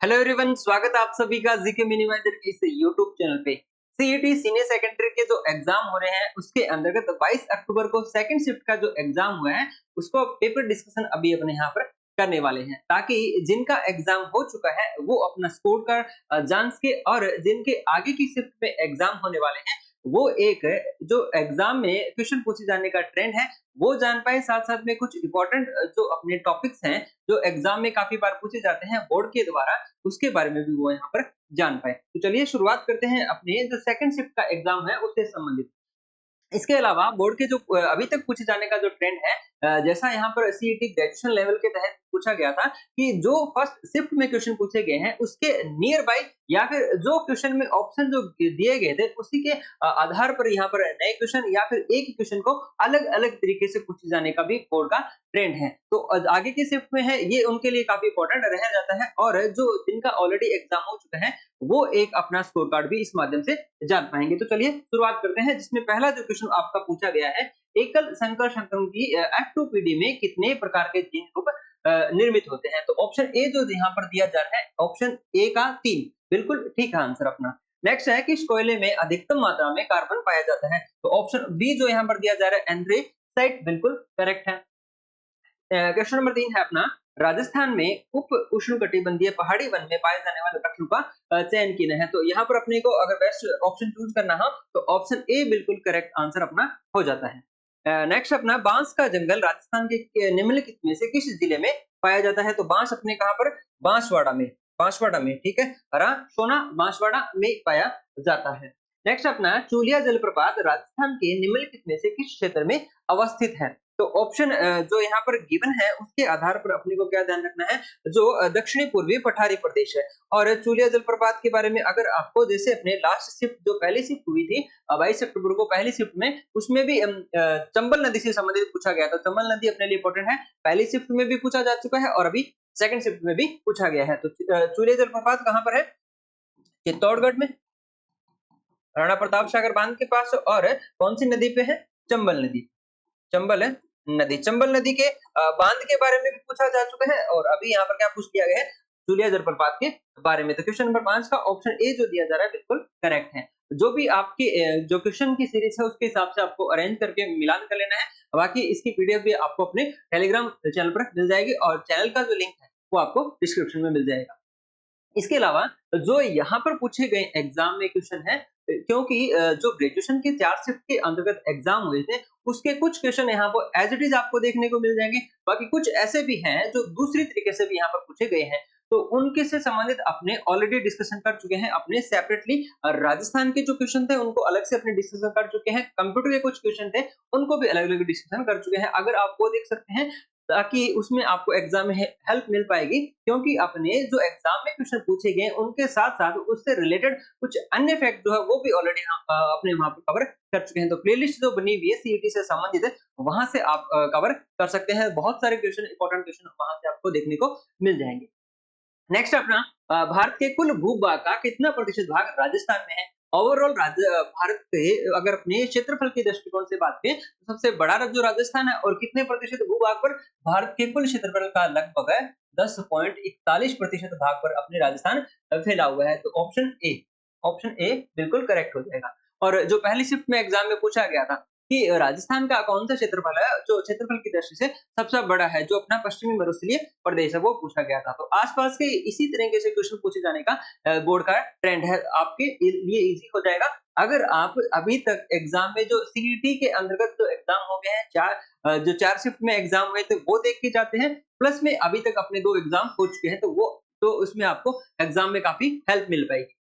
Hello everyone, स्वागत है आप सभी का जीके मिनिमाइजर के इस यूट्यूब चैनल पे। सीईटी सीनियर सेकेंडरी के जो एग्जाम हो रहे हैं उसके अंतर्गत 22 अक्टूबर को सेकंड शिफ्ट का जो एग्जाम हुआ है उसको पेपर डिस्कशन अभी अपने यहाँ पर करने वाले हैं, ताकि जिनका एग्जाम हो चुका है वो अपना स्कोर का जान सके और जिनके आगे की शिफ्ट में एग्जाम होने वाले हैं वो एक जो एग्जाम में क्वेश्चन पूछे जाने का ट्रेंड है वो जान पाए। साथ साथ में कुछ इंपॉर्टेंट जो अपने टॉपिक्स हैं जो एग्जाम में काफी बार पूछे जाते हैं बोर्ड के द्वारा, उसके बारे में भी वो यहाँ पर जान पाए। तो चलिए शुरुआत करते हैं अपने जो सेकंड शिफ्ट का एग्जाम है उससे संबंधित। इसके अलावा बोर्ड के जो अभी तक पूछे जाने का जो ट्रेंड है, जैसा यहाँ पर सीईटी ग्रेजुएशन लेवल के तहत पूछा गया था कि जो फर्स्ट शिफ्ट में क्वेश्चन पूछे गए हैं उसके नियर बाय या फिर जो क्वेश्चन में ऑप्शन जो दिए गए थे उसी के आधार पर यहाँ पर नए क्वेश्चन या फिर एक ही क्वेश्चन को अलग अलग तरीके से पूछे जाने का भी बोर्ड का ट्रेंड है। तो आगे के शिफ्ट में है ये उनके लिए काफी इंपॉर्टेंट रह जाता है, और जो जिनका ऑलरेडी एग्जाम हो चुका है वो एक अपना स्कोर कार्ड भी इस माध्यम से जान पाएंगे। तो चलिए शुरुआत करते हैं, जिसमें पहला जो क्वेश्चन आपका पूछा गया है, एकल संकर संक्रांति F2PD में कितने प्रकार के जीन ग्रुप निर्मित होते हैं। तो ऑप्शन ए जो यहाँ पर दिया जा रहा है, ऑप्शन ए का 3 बिल्कुल ठीक है आंसर अपना। नेक्स्ट है कि कोयले में अधिकतम मात्रा में कार्बन पाया जाता है। तो ऑप्शन बी जो यहाँ पर दिया जा रहा है, एंथ्रेसाइट, बिल्कुल करेक्ट है। क्वेश्चन नंबर 3 है अपना, राजस्थान में उप उष्णकटिबंधीय पहाड़ी वन में पाए जाने वाले वृक्षों का चयन किया है। तो यहाँ पर अपने को अगर बेस्ट ऑप्शन चूज करना हो तो ऑप्शन ए बिल्कुल करेक्ट आंसर अपना हो जाता है। नेक्स्ट अपना, बांस का जंगल राजस्थान के निम्नलिखित में से किस जिले में पाया जाता है। तो बांस अपने कहाँ पर, बांसवाड़ा में ठीक है, हरा सोना बांसवाड़ा में पाया जाता है। नेक्स्ट अपना, चूलिया जलप्रपात राजस्थान के निम्नलिखित में से किस क्षेत्र में अवस्थित है। तो ऑप्शन जो यहाँ पर गिवन है उसके आधार पर अपने को क्या ध्यान रखना है, जो दक्षिणी पूर्वी पठारी प्रदेश है। और चूलिया जलप्रपात के बारे में अगर आपको, जैसे अपने लास्ट शिफ्ट जो पहली शिफ्ट हुई थी 22 अक्टूबर को पहली शिफ्ट में, उसमें भी चंबल नदी से संबंधित पूछा गया था। चंबल नदी अपने लिए इंपॉर्टेंट है, पहली शिफ्ट में भी पूछा जा चुका है और अभी सेकंड शिफ्ट में भी पूछा गया है। तो चूलिया जलप्रपात कहाँ पर है, चित्तौड़गढ़ में, राणा प्रताप सागर बांध के पास, और कौन सी नदी पे है, चंबल नदी, चंबल नदी। चंबल नदी के बांध के बारे में भी पूछा जा चुका है, और अभी यहाँ पर क्या पूछ लिया गया है, चूलिया जलप्रपात के बारे में। तो क्वेश्चन नंबर 5 का ऑप्शन ए जो दिया जा रहा है बिल्कुल करेक्ट है। जो भी आपकी जो क्वेश्चन की सीरीज है उसके हिसाब से आपको अरेंज करके मिलान कर लेना है। बाकी इसकी पीडीएफ भी आपको अपने टेलीग्राम चैनल पर मिल जाएगी, और चैनल का जो लिंक है वो आपको डिस्क्रिप्शन में मिल जाएगा। इसके अलावा जो यहाँ पर पूछे गए एग्जाम में क्वेश्चन है, क्योंकि जो ग्रेजुएशन के 4 शिफ्ट के अंतर्गत एग्जाम हुए थे उसके कुछ क्वेश्चन यहाँ पर एज इट इज आपको देखने को मिल जाएंगे। बाकी कुछ ऐसे भी हैं जो दूसरी तरीके से भी यहाँ पर पूछे गए हैं, तो उनके से संबंधित अपने ऑलरेडी डिस्कशन कर चुके हैं अपने सेपरेटली। राजस्थान के जो क्वेश्चन थे उनको अलग से अपने डिस्कशन कर चुके हैं, कंप्यूटर के कुछ क्वेश्चन थे उनको भी अलग अलग डिस्कशन कर चुके हैं। अगर आप वो देख सकते हैं ताकि उसमें आपको एग्जाम में हेल्प मिल पाएगी, क्योंकि अपने जो एग्जाम में क्वेश्चन पूछे गए उनके साथ साथ उससे रिलेटेड कुछ अन्य फैक्ट जो है वो भी ऑलरेडी अपने वहां पर कवर कर चुके हैं। तो प्लेलिस्ट जो बनी हुई है सीईटी से संबंधित है वहां से आप कवर कर सकते हैं। बहुत सारे क्वेश्चन, इंपॉर्टेंट क्वेश्चन वहां से आपको देखने को मिल जाएंगे। नेक्स्ट अपना, भारत के कुल भूभाग का कितना प्रतिशत भाग राजस्थान में है। ओवरऑल भारत के अगर अपने क्षेत्रफल के दृष्टिकोण से बात करें तो सबसे बड़ा राज्य राजस्थान है, और कितने प्रतिशत भूभाग पर, भारत के कुल क्षेत्रफल का लगभग 10.41% भाग पर अपने राजस्थान फैला हुआ है। तो ऑप्शन ए बिल्कुल करेक्ट हो जाएगा। और जो पहली शिफ्ट में एग्जाम में पूछा गया था कि राजस्थान का कौन सा क्षेत्रफल है जो क्षेत्रफल की दृष्टि से सबसे बड़ा है, जो अपना पश्चिमी मरुस्थलीय प्रदेश है, वो पूछा गया था। तो आसपास के इसी तरीके से क्वेश्चन पूछे जाने का बोर्ड का ट्रेंड है, आपके लिए इजी हो जाएगा। अगर आप अभी तक एग्जाम में जो सीईटी के अंतर्गत जो एग्जाम हो गए हैं, जो 4 शिफ्ट में एग्जाम हुए थे वो देख के जाते हैं, प्लस में अभी तक अपने 2 एग्जाम हो चुके हैं, तो उसमें आपको एग्जाम में काफी हेल्प मिल पाएगी।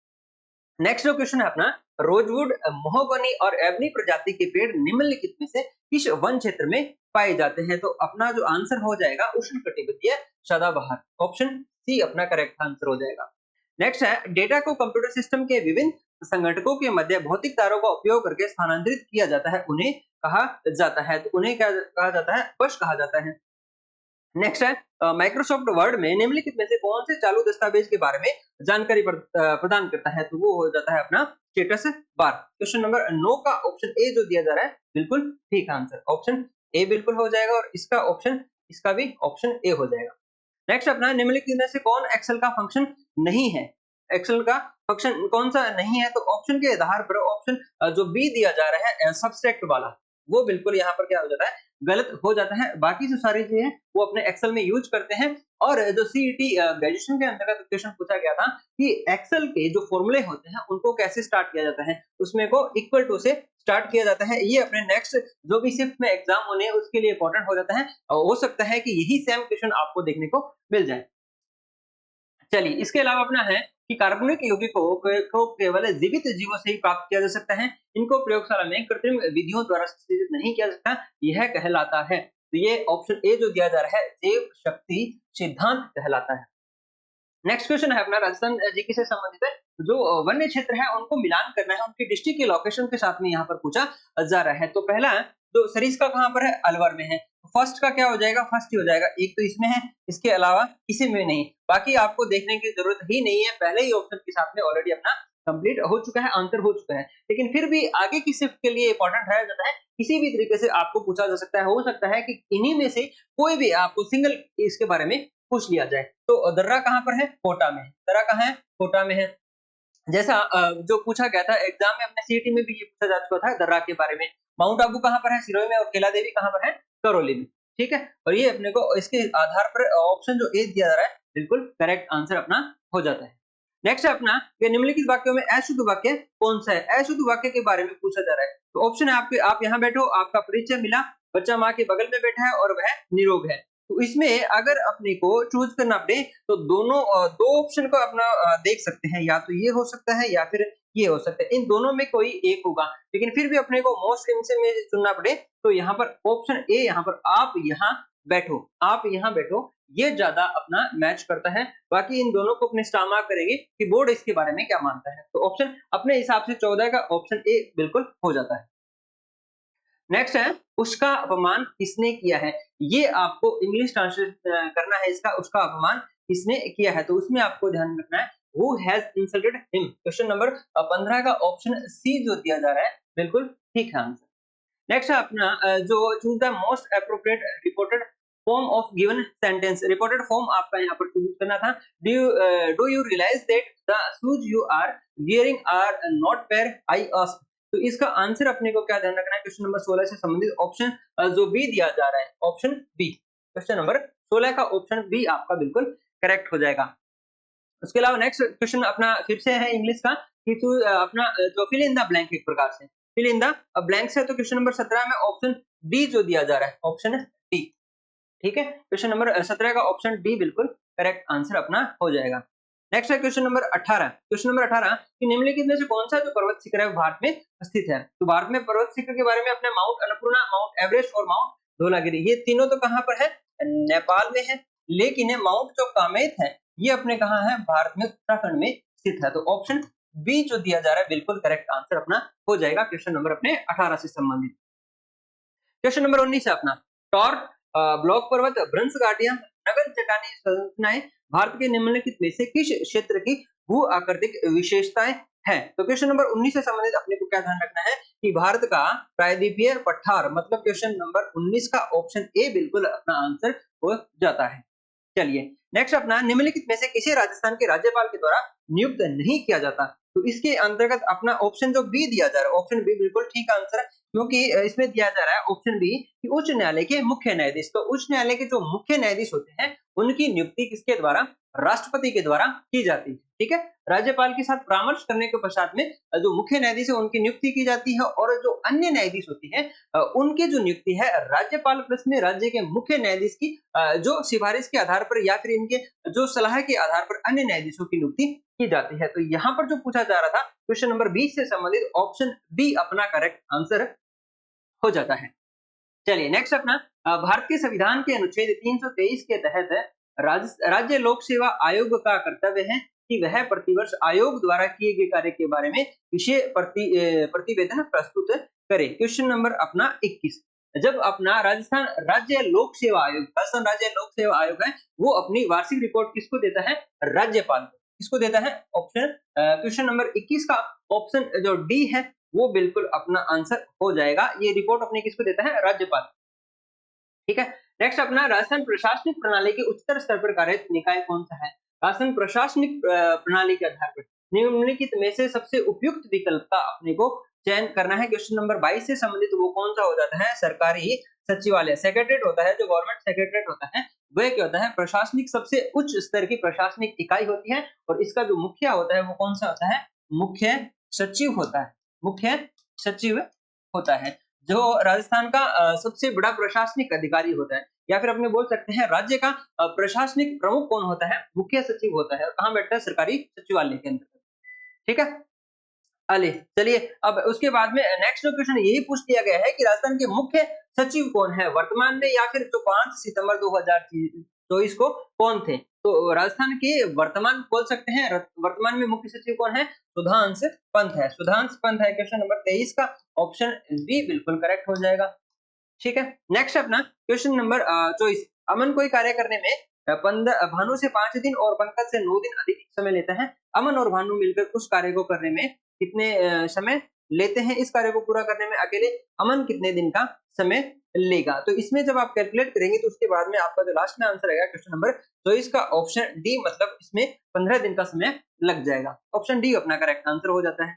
नेक्स्ट जो क्वेश्चन है अपना, रोजवुड, महोगनी और एबनी प्रजाति के पेड़ निम्नलिखित में से किस वन क्षेत्र में पाए जाते हैं। तो अपना जो आंसर हो जाएगा उष्णकटिबंधीय सदाबहार, ऑप्शन सी अपना करेक्ट आंसर हो जाएगा। नेक्स्ट है, डेटा को कंप्यूटर सिस्टम के विभिन्न संगठकों के मध्य भौतिक तारों का उपयोग करके स्थानांतरित किया जाता है, उन्हें कहा जाता है। तो उन्हें क्या कहा जाता है, बस कहा जाता है। नेक्स्ट है, माइक्रोसॉफ्ट वर्ड में निम्नलिखित में से कौन से चालू दस्तावेज के बारे में जानकारी प्रदान करता है। तो वो हो जाता है अपना स्टेटस बार। क्वेश्चन नंबर 9 का ऑप्शन ए जो दिया जा रहा है बिल्कुल ठीक आंसर, ऑप्शन ए बिल्कुल हो जाएगा, और इसका भी ऑप्शन ए हो जाएगा। नेक्स्ट अपना निम्नलिखित में से कौन एक्सेल का फंक्शन नहीं है? एक्सेल का फंक्शन कौन सा नहीं है? तो ऑप्शन के आधार पर ऑप्शन जो बी दिया जा रहा है सबट्रैक्ट वाला, वो बिल्कुल यहाँ पर क्या हो जाता है, गलत हो जाता है। बाकी जो सारी चीजें हैं वो अपने एक्सेल में यूज करते हैं। और जो सीईटी ग्रेजुएशन के अंतर्गत क्वेश्चन पूछा गया था कि एक्सेल के जो फॉर्मूले होते हैं उनको कैसे स्टार्ट किया जाता है, उसमें को इक्वल टू से स्टार्ट किया जाता है। ये अपने नेक्स्ट जो भी शिफ्ट में एग्जाम होने हैं उसके लिए इंपॉर्टेंट हो जाता है। हो सकता है कि यही सेम क्वेश्चन आपको देखने को मिल जाए। चलिए, इसके अलावा अपना है कि कार्बनिक यौगिकों को केवल जीवित जीवों से ही प्राप्त किया जा सकता है। इनको प्रयोगशाला में कृत्रिम विधियों द्वारा संश्लेषित नहीं किया जा सकता, यह कहलाता है। तो ये ऑप्शन ए जो दिया जा रहा है जैव शक्ति सिद्धांत कहलाता है। नेक्स्ट क्वेश्चन है अपना राजस्थान जीके से संबंधित है। जो वन्य क्षेत्र है उनको मिलान करना है, उनकी डिस्ट्रिक्ट के लोकेशन के साथ में यहाँ पर पूछा जा रहा है। तो पहला जो सरिस्का कहाँ पर है, अलवर में है। फर्स्ट का क्या हो जाएगा, फर्स्ट ही हो जाएगा, एक तो इसमें है, इसके अलावा किसी में नहीं। बाकी आपको देखने की जरूरत ही नहीं है, पहले ही ऑप्शन के साथ में ऑलरेडी अपना कंप्लीट हो चुका है, आंसर हो चुका है। लेकिन फिर भी आगे की शिफ्ट के लिए इंपॉर्टेंट है जाता है, किसी भी तरीके से आपको पूछा जा सकता है। हो सकता है कि इन्हीं में से कोई भी आपको सिंगल इसके बारे में पूछ लिया जाए। तो दर्रा कहाँ पर है, कोटा में है। दर्रा कहाँ है, कोटा में है। जैसा जो पूछा गया था एग्जाम में, अपने सीईटी में भी ये पूछा जा चुका था दर्रा के बारे में। माउंट आबू कहाँ पर है, सिरोही में, और कैला देवी कहाँ पर है, करौली में। ठीक है, और ये अपने को इसके आधार पर ऑप्शन जो ए दिया जा रहा है बिल्कुल करेक्ट आंसर अपना हो जाता है। नेक्स्ट है अपना ये निम्नलिखित वाक्यों में अशुद्ध वाक्य कौन सा है? अशुद्ध वाक्य के बारे में पूछा जा रहा है। तो ऑप्शन है आपके, आप यहाँ बैठो, आपका परिचय मिला, बच्चा माँ के बगल में बैठा है और वह निरोग है। तो इसमें अगर अपने को चूज करना पड़े तो दोनों दो ऑप्शन को अपना देख सकते हैं, या तो ये हो सकता है या फिर ये हो सकता है, इन दोनों में कोई एक होगा। लेकिन फिर भी अपने को मोस्ट इनसे में चुनना पड़े तो यहाँ पर ऑप्शन ए, यहाँ पर आप यहाँ बैठो, आप यहाँ बैठो, ये ज्यादा अपना मैच करता है। बाकी इन दोनों को अपने स्टार मार्क करेंगे कि बोर्ड इसके बारे में क्या मानता है। तो ऑप्शन अपने हिसाब से 14 का ऑप्शन ए बिल्कुल हो जाता है। नेक्स्ट है उसका अपमान किसने किया है? ये आपको इंग्लिश ट्रांसलेट करना है, इसका उसका अपमान किसने किया है। तो उसमें आपको ध्यान रखना है who has insulted him. Question number 15 का ऑप्शन सी जो दिया जा रहा है बिल्कुल ठीक है आंसर। नेक्स्ट है अपना जो choose the most appropriate reported form of given sentence. Reported form आपका यहाँ पर चूज करना था। Do you realise that the shoes you are wearing are not pair I asked. तो इसका आंसर अपने को क्या ध्यान रखना है, क्वेश्चन नंबर 16 से संबंधित ऑप्शन जो बी दिया जा रहा है, ऑप्शन बी। क्वेश्चन नंबर 16 का ऑप्शन बी आपका बिल्कुल करेक्ट हो जाएगा। उसके अलावा नेक्स्ट क्वेश्चन अपना फिर से है इंग्लिश का कि तू अपना जो फिल इन द ब्लैंक एक प्रकार से फिल इन द ब्लैंक्स है। तो क्वेश्चन नंबर 17 में ऑप्शन डी जो दिया जा रहा है, ऑप्शन डी। ठीक है, क्वेश्चन नंबर 17 का ऑप्शन डी बिल्कुल करेक्ट आंसर अपना हो जाएगा। नेक्स्ट है क्वेश्चन नंबर 18। क्वेश्चन नंबर 18 कि निम्नलिखित में से कौन सा जो पर्वत शिखर है भारत में स्थित है? तो भारत में पर्वत शिखर के बारे में अपने माउंट अन्नपूर्णा, माउंट एवरेस्ट और माउंट धौलागिरी, ये तीनों तो कहां पर है, नेपाल में है। लेकिन माउंट जो कामेत है ये अपने कहां है, भारत में उत्तराखंड में स्थित है। तो ऑप्शन बी जो दिया जा रहा है बिल्कुल करेक्ट आंसर अपना हो जाएगा क्वेश्चन नंबर अपने 18 से संबंधित। क्वेश्चन नंबर 19 है अपना टॉर ब्लॉक पर्वत, भ्रंश घाटियां, नगर चट्टानी संरचनाएं भारत के निम्नलिखित में से किस क्षेत्र की भू आकृतिक विशेषताएं हैं? तो क्वेश्चन नंबर 19 से संबंधित अपने को क्या ध्यान रखना है कि भारत का प्रायद्वीपीय पठार, मतलब क्वेश्चन नंबर 19 का ऑप्शन ए बिल्कुल अपना आंसर हो जाता है। चलिए नेक्स्ट अपना निम्नलिखित में से किसे राजस्थान के राज्यपाल के द्वारा नियुक्त नहीं किया जाता? तो इसके अंतर्गत अपना ऑप्शन जो बी दिया जा रहा है, ऑप्शन बी बिल्कुल ठीक आंसर है, क्योंकि इसमें दिया जा रहा है ऑप्शन बी कि उच्च न्यायालय के मुख्य न्यायाधीश। तो उच्च न्यायालय के जो मुख्य न्यायाधीश होते हैं उनकी नियुक्ति किसके द्वारा, राष्ट्रपति के द्वारा की जाती है। ठीक है, राज्यपाल के साथ परामर्श करने के पश्चात में जो मुख्य न्यायाधीश है उनकी नियुक्ति की जाती है, और जो अन्य न्यायाधीश होते हैं उनकी जो नियुक्ति है राज्यपाल प्लस में राज्य के मुख्य न्यायाधीश की जो सिफारिश के आधार पर या फिर इनके जो सलाह के आधार पर अन्य न्यायाधीशों की नियुक्ति की जाती है। तो यहाँ पर जो पूछा जा रहा था क्वेश्चन नंबर 20 से संबंधित ऑप्शन बी अपना करेक्ट आंसर हो जाता है। चलिए नेक्स्ट अपना भारत के संविधान के अनुच्छेद 323 के तहत राज्य लोक सेवा आयोग का कर्तव्य है कि वह प्रतिवर्ष आयोग द्वारा किए गए कार्य के बारे में विषय प्रतिवेदन प्रस्तुत करे। क्वेश्चन नंबर अपना 21। जब अपना राजस्थान राज्य लोक सेवा आयोग, राजस्थान राज्य लोक सेवा आयोग है, वो अपनी वार्षिक रिपोर्ट किसको देता है, राज्यपाल को। किसको देता है, ऑप्शन क्वेश्चन नंबर 21 का ऑप्शन जो डी है वो बिल्कुल अपना आंसर हो जाएगा। ये रिपोर्ट अपने किसको देता है, राज्यपाल। ठीक है, नेक्स्ट अपना राजस्थान प्रशासनिक प्रणाली के उच्चतर स्तर पर कार्यरत निकाय कौन सा है? राजस्थान प्रशासनिक प्रणाली के आधार पर निम्नलिखित में से सबसे उपयुक्त विकल्प का अपने को चयन करना है। क्वेश्चन नंबर 22 से संबंधित वो कौन सा हो जाता है? सरकारी सचिवालय, सेक्रेटरीट होता है, जो गवर्नमेंट सेक्रेटरीट होता है, वह क्या होता है? प्रशासनिक सबसे उच्च स्तर की प्रशासनिक इकाई होती है और इसका जो मुखिया होता है वो कौन सा होता है? मुख्य सचिव होता है। मुख्य सचिव होता है, जो राजस्थान का सबसे बड़ा प्रशासनिक अधिकारी होता है, या फिर अपने बोल सकते हैं राज्य का प्रशासनिक प्रमुख कौन होता है? मुख्य सचिव होता है। और कहाँ बैठता है? सरकारी सचिवालय के अंदर। ठीक है? अली चलिए, अब उसके बाद में नेक्स्ट क्वेश्चन यही पूछ लिया गया है कि राजस्थान के मुख्य सचिव कौन है वर्तमान में, या फिर जो 5 सितंबर 2024 को कौन थे? तो राजस्थान के वर्तमान बोल सकते हैं, वर्तमान में मुख्य सचिव कौन है? सुधांश पंत है। सुधांश पंत है। क्वेश्चन नंबर 23 का ऑप्शन बी बिल्कुल करेक्ट हो जाएगा। ठीक है, नेक्स्ट अपना क्वेश्चन नंबर 24। अमन कोई कार्य करने में 15 भानु से 5 दिन और पंकज से 9 दिन अधिक समय लेता है। अमन और भानु मिलकर उस कार्य को करने में कितने समय लेते हैं? इस कार्य को पूरा करने में अकेले अमन कितने दिन का समय लेगा? तो इसमें जब आप कैलकुलेट करेंगे तो उसके बाद में आपका जो लास्ट में आंसर आएगा क्वेश्चन नंबर 24 का ऑप्शन डी, मतलब इसमें 15 दिन का समय लग जाएगा। ऑप्शन डी अपना करेक्ट आंसर हो जाता है।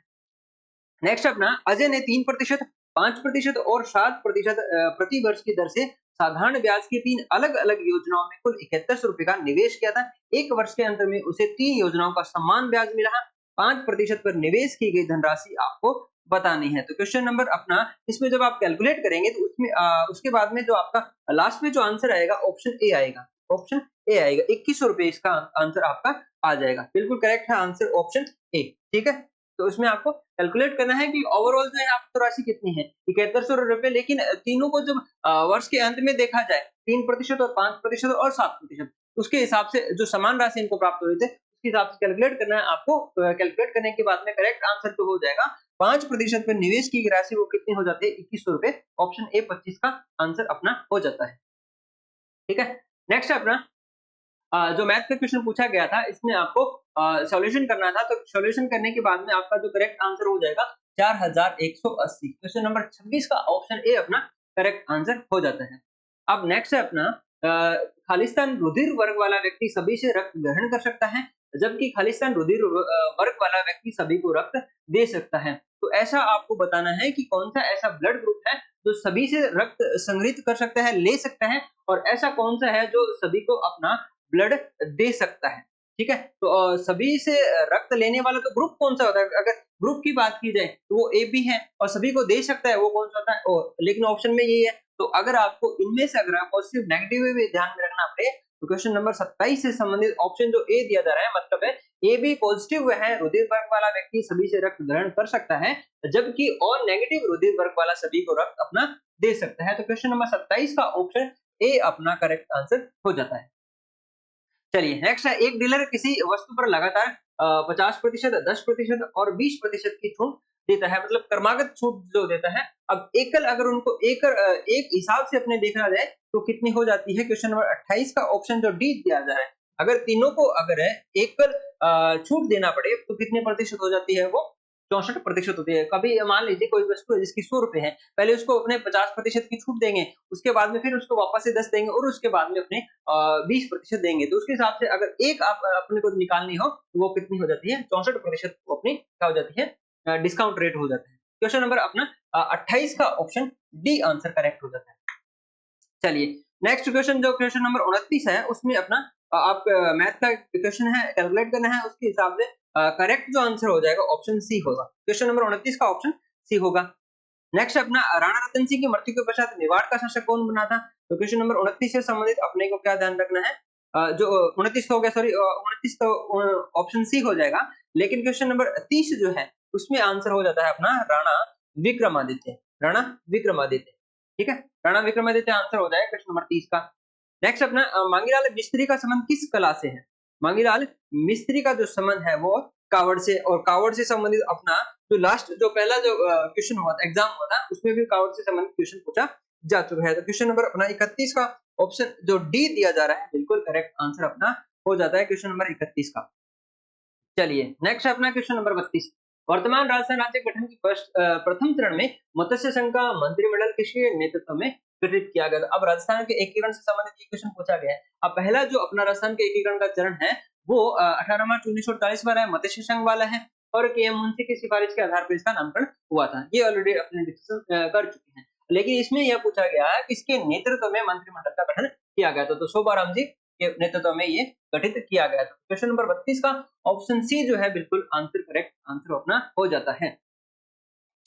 नेक्स्ट अपना अजय ने 3%, 5% और 7% प्रति वर्ष की दर से साधारण ब्याज की 3 अलग-अलग योजनाओं में कुल 7100 रुपए का निवेश किया था। 1 वर्ष के अंत में उसे 3 योजनाओं का समान ब्याज मिला। 5% पर निवेश की गई धनराशि आपको बतानी है। तो क्वेश्चन नंबर अपना इसमें जब आप कैलकुलेट करेंगे तो उसमें उसके बाद में जो आपका लास्ट में जो आंसर आएगा ऑप्शन ए आएगा। ऑप्शन ए आएगा। 2100 रुपए इसका आंसर आपका आ जाएगा। बिल्कुल करेक्ट है आंसर ऑप्शन ए। ठीक है? तो उसमें आपको कैलकुलेट करना है कि ओवरऑल जो है आपको राशि कितनी है? 7100 रुपए। लेकिन तीनों को जब वर्ष के अंत में देखा जाए 3% और 5% और 7%, उसके हिसाब से जो समान राशि इनको प्राप्त हुए थे उसके हिसाब से कैलकुलेट करना है आपको। कैलकुलेट करने के बाद में करेक्ट आंसर तो हो जाएगा। 5% पर निवेश की राशि वो कितनी हो जाती है? 2100 रुपए। ऑप्शन ए 25 का आंसर अपना हो जाता है। ठीक है? नेक्स्ट अपना जो मैथ का क्वेश्चन पूछा गया था इसमें आपको सॉल्यूशन करना था। तो सॉल्यूशन करने के बाद में आपका जो करेक्ट आंसर हो जाएगा 4180। क्वेश्चन नंबर 26 का ऑप्शन ए अपना करेक्ट आंसर हो जाता है। अब नेक्स्ट है अपना खालिस्तान रुधिर वर्ग वाला व्यक्ति सभी से रक्त ग्रहण कर सकता है, जबकि खालिस्तान रुधिर वर्ग वाला व्यक्ति सभी को रक्त दे सकता है। तो ऐसा आपको बताना है कि कौन सा ऐसा ब्लड ग्रुप है जो सभी से रक्त संग्रहित कर सकता है, ले सकता है, और ऐसा कौन सा है जो सभी को अपना ब्लड दे सकता है। ठीक है? तो सभी से रक्त लेने वाला तो ग्रुप कौन-सा होता है? अगर ग्रुप की बात की जाए तो वो ए बी है, और सभी को दे सकता है वो कौन-सा होता है? ओ। लेकिन ऑप्शन में यही है। तो अगर आपको इनमें से अगर पॉजिटिव नेगेटिव में भी ध्यान में रखना पड़े तो क्वेश्चन नंबर 27 से संबंधित ऑप्शन जो ए दिया जा रहा है मतलब है ए बी पॉजिटिव है, रुधिर वर्ग वाला व्यक्ति सभी से रक्त ग्रहण कर सकता है, जबकि और नेगेटिव रुधिर वर्ग वाला सभी को रक्त अपना दे सकता है। तो क्वेश्चन नंबर 27 का ऑप्शन ए अपना करेक्ट आंसर हो जाता है। चलिए नेक्स्ट है, एक डीलर किसी वस्तु पर लगातार 50%, 10% और 20% की छूट देता है, मतलब क्रमागत छूट जो देता है। अब एकल अगर उनको एक हिसाब से अपने देखा जाए तो कितनी हो जाती है? क्वेश्चन नंबर 28 का ऑप्शन जो डी दिया जा रहा है, अगर तीनों को अगर है एकल छूट देना पड़े तो कितने प्रतिशत हो जाती है? वो 64% होती है। कभी मान लीजिए कोई वस्तु है जिसकी 100 रुपए है, पहले उसको अपने 50% की छूट देंगे, उसके बाद में फिर उसको वापस से 10 देंगे और उसके बाद में अपने 20% देंगे। तो उसके हिसाब से अगर एक आप अपने को निकालनी हो तो वो कितनी हो जाती है? 64% वो अपनी क्या हो जाती है? डिस्काउंट रेट हो जाता है। क्वेश्चन नंबर अपना 28 का ऑप्शन डी आंसर करेक्ट हो जाता है। चलिए नेक्स्ट क्वेश्चन जो क्वेश्चन नंबर 29 है उसमें अपना आप मैथ का क्वेश्चन है, कैलकुलेट करना है, उसके हिसाब से करेक्ट जो आंसर हो जाएगा ऑप्शन सी होगा। क्वेश्चन नंबर 29 का ऑप्शन सी होगा। नेक्स्ट अपना राणा रतन सिंह की मृत्यु के पश्चात मेवाड़ का शासक कौन बना था? तो क्वेश्चन नंबर 29 से संबंधित अपने को क्या ध्यान रखना है? जो 29 हो गया, सॉरी 29 तो ऑप्शन सी हो जाएगा, लेकिन क्वेश्चन नंबर 30 जो है उसमें आंसर हो जाता है अपना राणा विक्रमादित्य। राणा विक्रमादित्य। ठीक है? राणा विक्रमादित्य आंसर हो जाएगा क्वेश्चन नंबर 30 का। नेक्स्ट अपना मांगीलाल मिस्त्री का संबंध किस कला से है? मांगीलाल मिस्त्री का जो संबंध है वो कावड़ से, और कावड़ से संबंधित अपना जो लास्ट जो पहला जो क्वेश्चन हुआ था, एग्जाम हुआ था, उसमें भी कावड़ से संबंधित क्वेश्चन पूछा जा चुका है। तो क्वेश्चन नंबर अपना 31 का ऑप्शन जो डी दिया जा रहा है बिल्कुल करेक्ट आंसर अपना हो जाता है क्वेश्चन नंबर 31 का। चलिए नेक्स्ट अपना क्वेश्चन नंबर 32। वर्तमान राजस्थान राज्य गठन की प्रथम चरण में मत्स्य संघ का मंत्रिमंडल किसके नेतृत्व में गठित किया गया था। अब राजस्थान के एकीकरण से संबंधित ये क्वेश्चन पूछा गया है। अब पहला जो अपना राजस्थान के एकीकरण का चरण है वो 18 मार्च 1948 वाला है, मत्स्य संघ वाला है और के.एम. मुंशी की सिफारिश के आधार पर इसका नामकरण हुआ था। ये ऑलरेडी अपने डिस्कशन कर चुके हैं। लेकिन इसमें यह पूछा गया है कि इसके नेतृत्व में मंत्रिमंडल का गठन किया गया था। तो शोभाराम जी के नेतृत्व में ये गठित किया गया था। क्वेश्चन नंबर 32 का ऑप्शन सी जो है बिल्कुल आंसर करेक्ट आंसर अपना हो जाता है।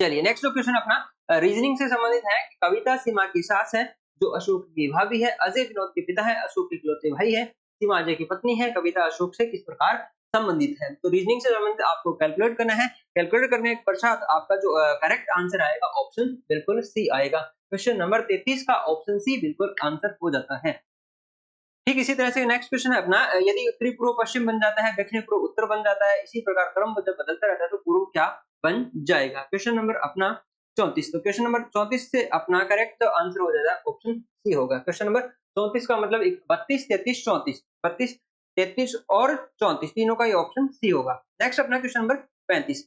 चलिए नेक्स्ट जो क्वेश्चन अपना रीजनिंग से संबंधित है कि कविता सीमा की सास है, जो अशोक की भाभी है, अजय विनोद के पिता है, अशोक के इकलौते भाई है, सीमा अजय की पत्नी है, कविता अशोक से किस प्रकार संबंधित है। तो रीजनिंग से संबंधित आपको कैलकुलेट करना है। कैलकुलेट करने के पश्चात आपका जो करेक्ट आंसर आएगा ऑप्शन बिल्कुल सी आएगा। क्वेश्चन नंबर 33 का ऑप्शन सी बिल्कुल आंसर हो जाता है। ठीक इसी तरह से नेक्स्ट क्वेश्चन है अपना यदि उत्तरी पूर्व पश्चिम बन जाता है, दक्षिण पूर्व उत्तर बन जाता है, इसी प्रकार क्रम जब बदलता रहता है तो पूर्व क्या बन जाएगा। क्वेश्चन नंबर अपना 34। तो क्वेश्चन नंबर 34 से अपना करेक्ट आंसर हो जाएगा ऑप्शन सी होगा। क्वेश्चन नंबर 34 का मतलब 32 33 34 32 33 और 34 तीनों का ये ऑप्शन सी होगा। नेक्स्ट अपना क्वेश्चन नंबर 35।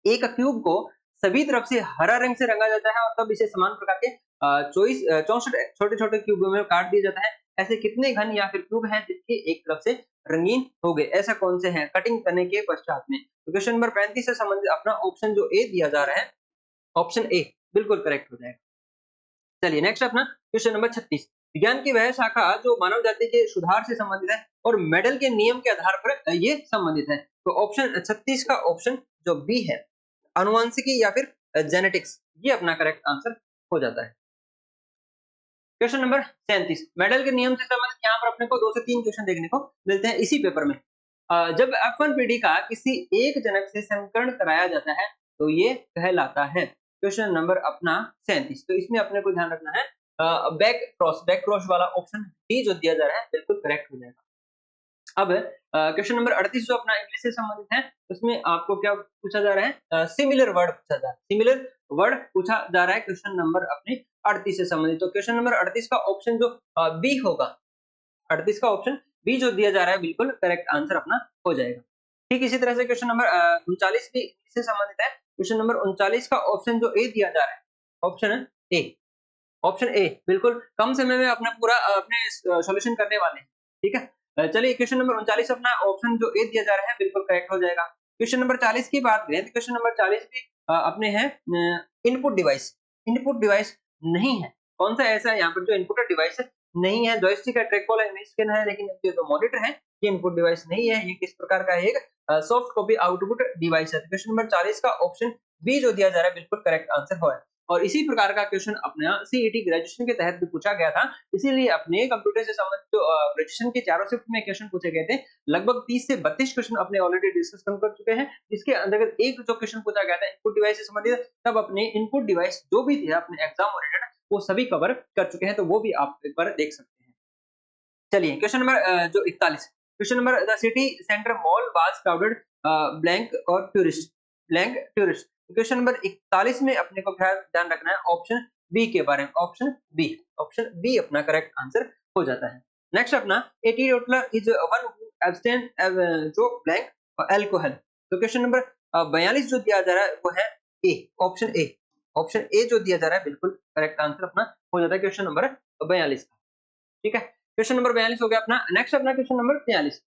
एक क्यूब को सभी तरफ से हरा रंग से रंगा जाता है और तब इसे समान प्रकार के 64 छोटे-छोटे क्यूबों में काट दिया जाता है। ऐसे कितने घन या फिर क्यूब हैं जिसके एक तरफ से रंगीन हो गए? ऐसा कौन से हैं कटिंग करने के पश्चात में? तो क्वेश्चन नंबर 35 से संबंधित अपना ऑप्शन जो ए दिया जा रहा है, ऑप्शन ए बिल्कुल करेक्ट हो जाएगा। चलिए नेक्स्ट अपना क्वेश्चन नंबर 36। विज्ञान की वह शाखा जो मानव जाति के सुधार से संबंधित है और मेडल के नियम के आधार पर ये संबंधित है। तो ऑप्शन 36 का ऑप्शन जो बी है, आनुवंशिकी या फिर जेनेटिक्स, ये अपना करेक्ट आंसर हो जाता है। Question number 37। मेडल के नियम से संबंधित यहाँ पर अपने को 2 से 3 क्वेश्चन देखने को मिलते हैं इसी पेपर में। जब F1 पीढ़ी का किसी एक जनक से संकरण कराया जाता है तो ये कहलाता है। क्वेश्चन नंबर अपना 37। तो इसमें अपने को ध्यान रखना है बैक क्रॉस वाला ऑप्शन डी जो दिया जा रहा है बिल्कुल करेक्ट हो जाएगा। अब क्वेश्चन नंबर 38 जो अपना इंग्लिश से संबंधित है उसमें आपको क्या पूछा जा रहा है, सिमिलर वर्ड पूछा जा रहा है। सिमिलर वर्ड पूछा जा रहा है क्वेश्चन नंबर अपने 38 से संबंधित। तो क्वेश्चन नंबर 38 का ऑप्शन जो बी होगा, 38 का ऑप्शन बी जो दिया जा रहा है बिल्कुल करेक्ट आंसर अपना हो जाएगा। ठीक इसी तरह से क्वेश्चन नंबर 39 भी इससे संबंधित है। क्वेश्चन नंबर 39 का ऑप्शन जो ए दिया जा रहा है, ऑप्शन ए, ऑप्शन ए बिल्कुल कम समय में अपना पूरा अपने सॉल्यूशन करने वाले हैं। ठीक है, चलिए क्वेश्चन नंबर 39 अपना ऑप्शन जो ए दिया जा रहा है बिल्कुल करेक्ट हो जाएगा। क्वेश्चन नंबर 40 की बात करें तो क्वेश्चन नंबर 40 भी अपने हैं इनपुट डिवाइस। इनपुट डिवाइस नहीं है, कौन सा ऐसा है यहाँ पर जो इनपुट डिवाइस नहीं है? जॉयस्टिक है, ट्रैकबॉल है, इमेज स्कैनर है, लेकिन ये जो मॉनिटर है ये इनपुट डिवाइस नहीं है। ये किस प्रकार का है? एक सॉफ्ट कॉपी आउटपुट डिवाइस है। क्वेश्चन नंबर 40 का ऑप्शन बी जो दिया जा रहा है बिल्कुल करेक्ट आंसर है। और इसी प्रकार का क्वेश्चन अपना सीईटी ग्रेजुएशन के तहत भी पूछा गया था। इसीलिए अपने कंप्यूटर से संबंधित जो ग्रेजुएशन के चारों शिफ्ट में क्वेश्चन पूछे गए थे, लगभग 30 से 32 क्वेश्चन अपने ऑलरेडी डिस्कस कर चुके हैं। इसके अंतर्गत एक जो क्वेश्चन पूछा गया था इनपुट डिवाइस से संबंधित, तब अपने इनपुट डिवाइस जो भी थे अपने एग्जाम ओरिएंटेड वो सभी कवर कर चुके हैं, तो वो भी आप एक बार देख सकते हैं। चलिए क्वेश्चन नंबर जो 41। Question number the city centre mall was crowded blank और tourist blank tourist. Question number 41 में अपने को ध्यान रखना है ऑप्शन बी के बारे में, ऑप्शन बी अपना करेक्ट आंसर हो जाता है। नेक्स्ट अपना ए टीटोटलर इज वन हू एब्सटेन जो ब्लैंक अल्कोहल। तो क्वेश्चन नंबर 42 जो दिया जा रहा है वो है ए, ऑप्शन ए, ऑप्शन ए जो दिया जा रहा है बिल्कुल करेक्ट आंसर अपना हो जाता है क्वेश्चन नंबर 42 का। ठीक है, क्वेश्चन नंबर 42 हो गया अपना। नेक्स्ट अपना क्वेश्चन नंबर 43।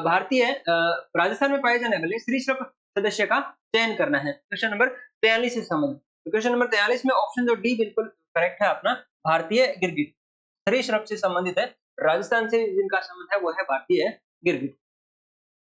भारतीय राजस्थान में पाए जाने वाले सरीसृप सदस्य का चयन करना है। क्वेश्चन नंबर 43 से संबंधित। तो क्वेश्चन नंबर 43 में ऑप्शन जो डी बिल्कुल करेक्ट है अपना, भारतीय गिरगिट सरीसृप से संबंधित है। राजस्थान से जिनका संबंध है वो है भारतीय गिरगिट।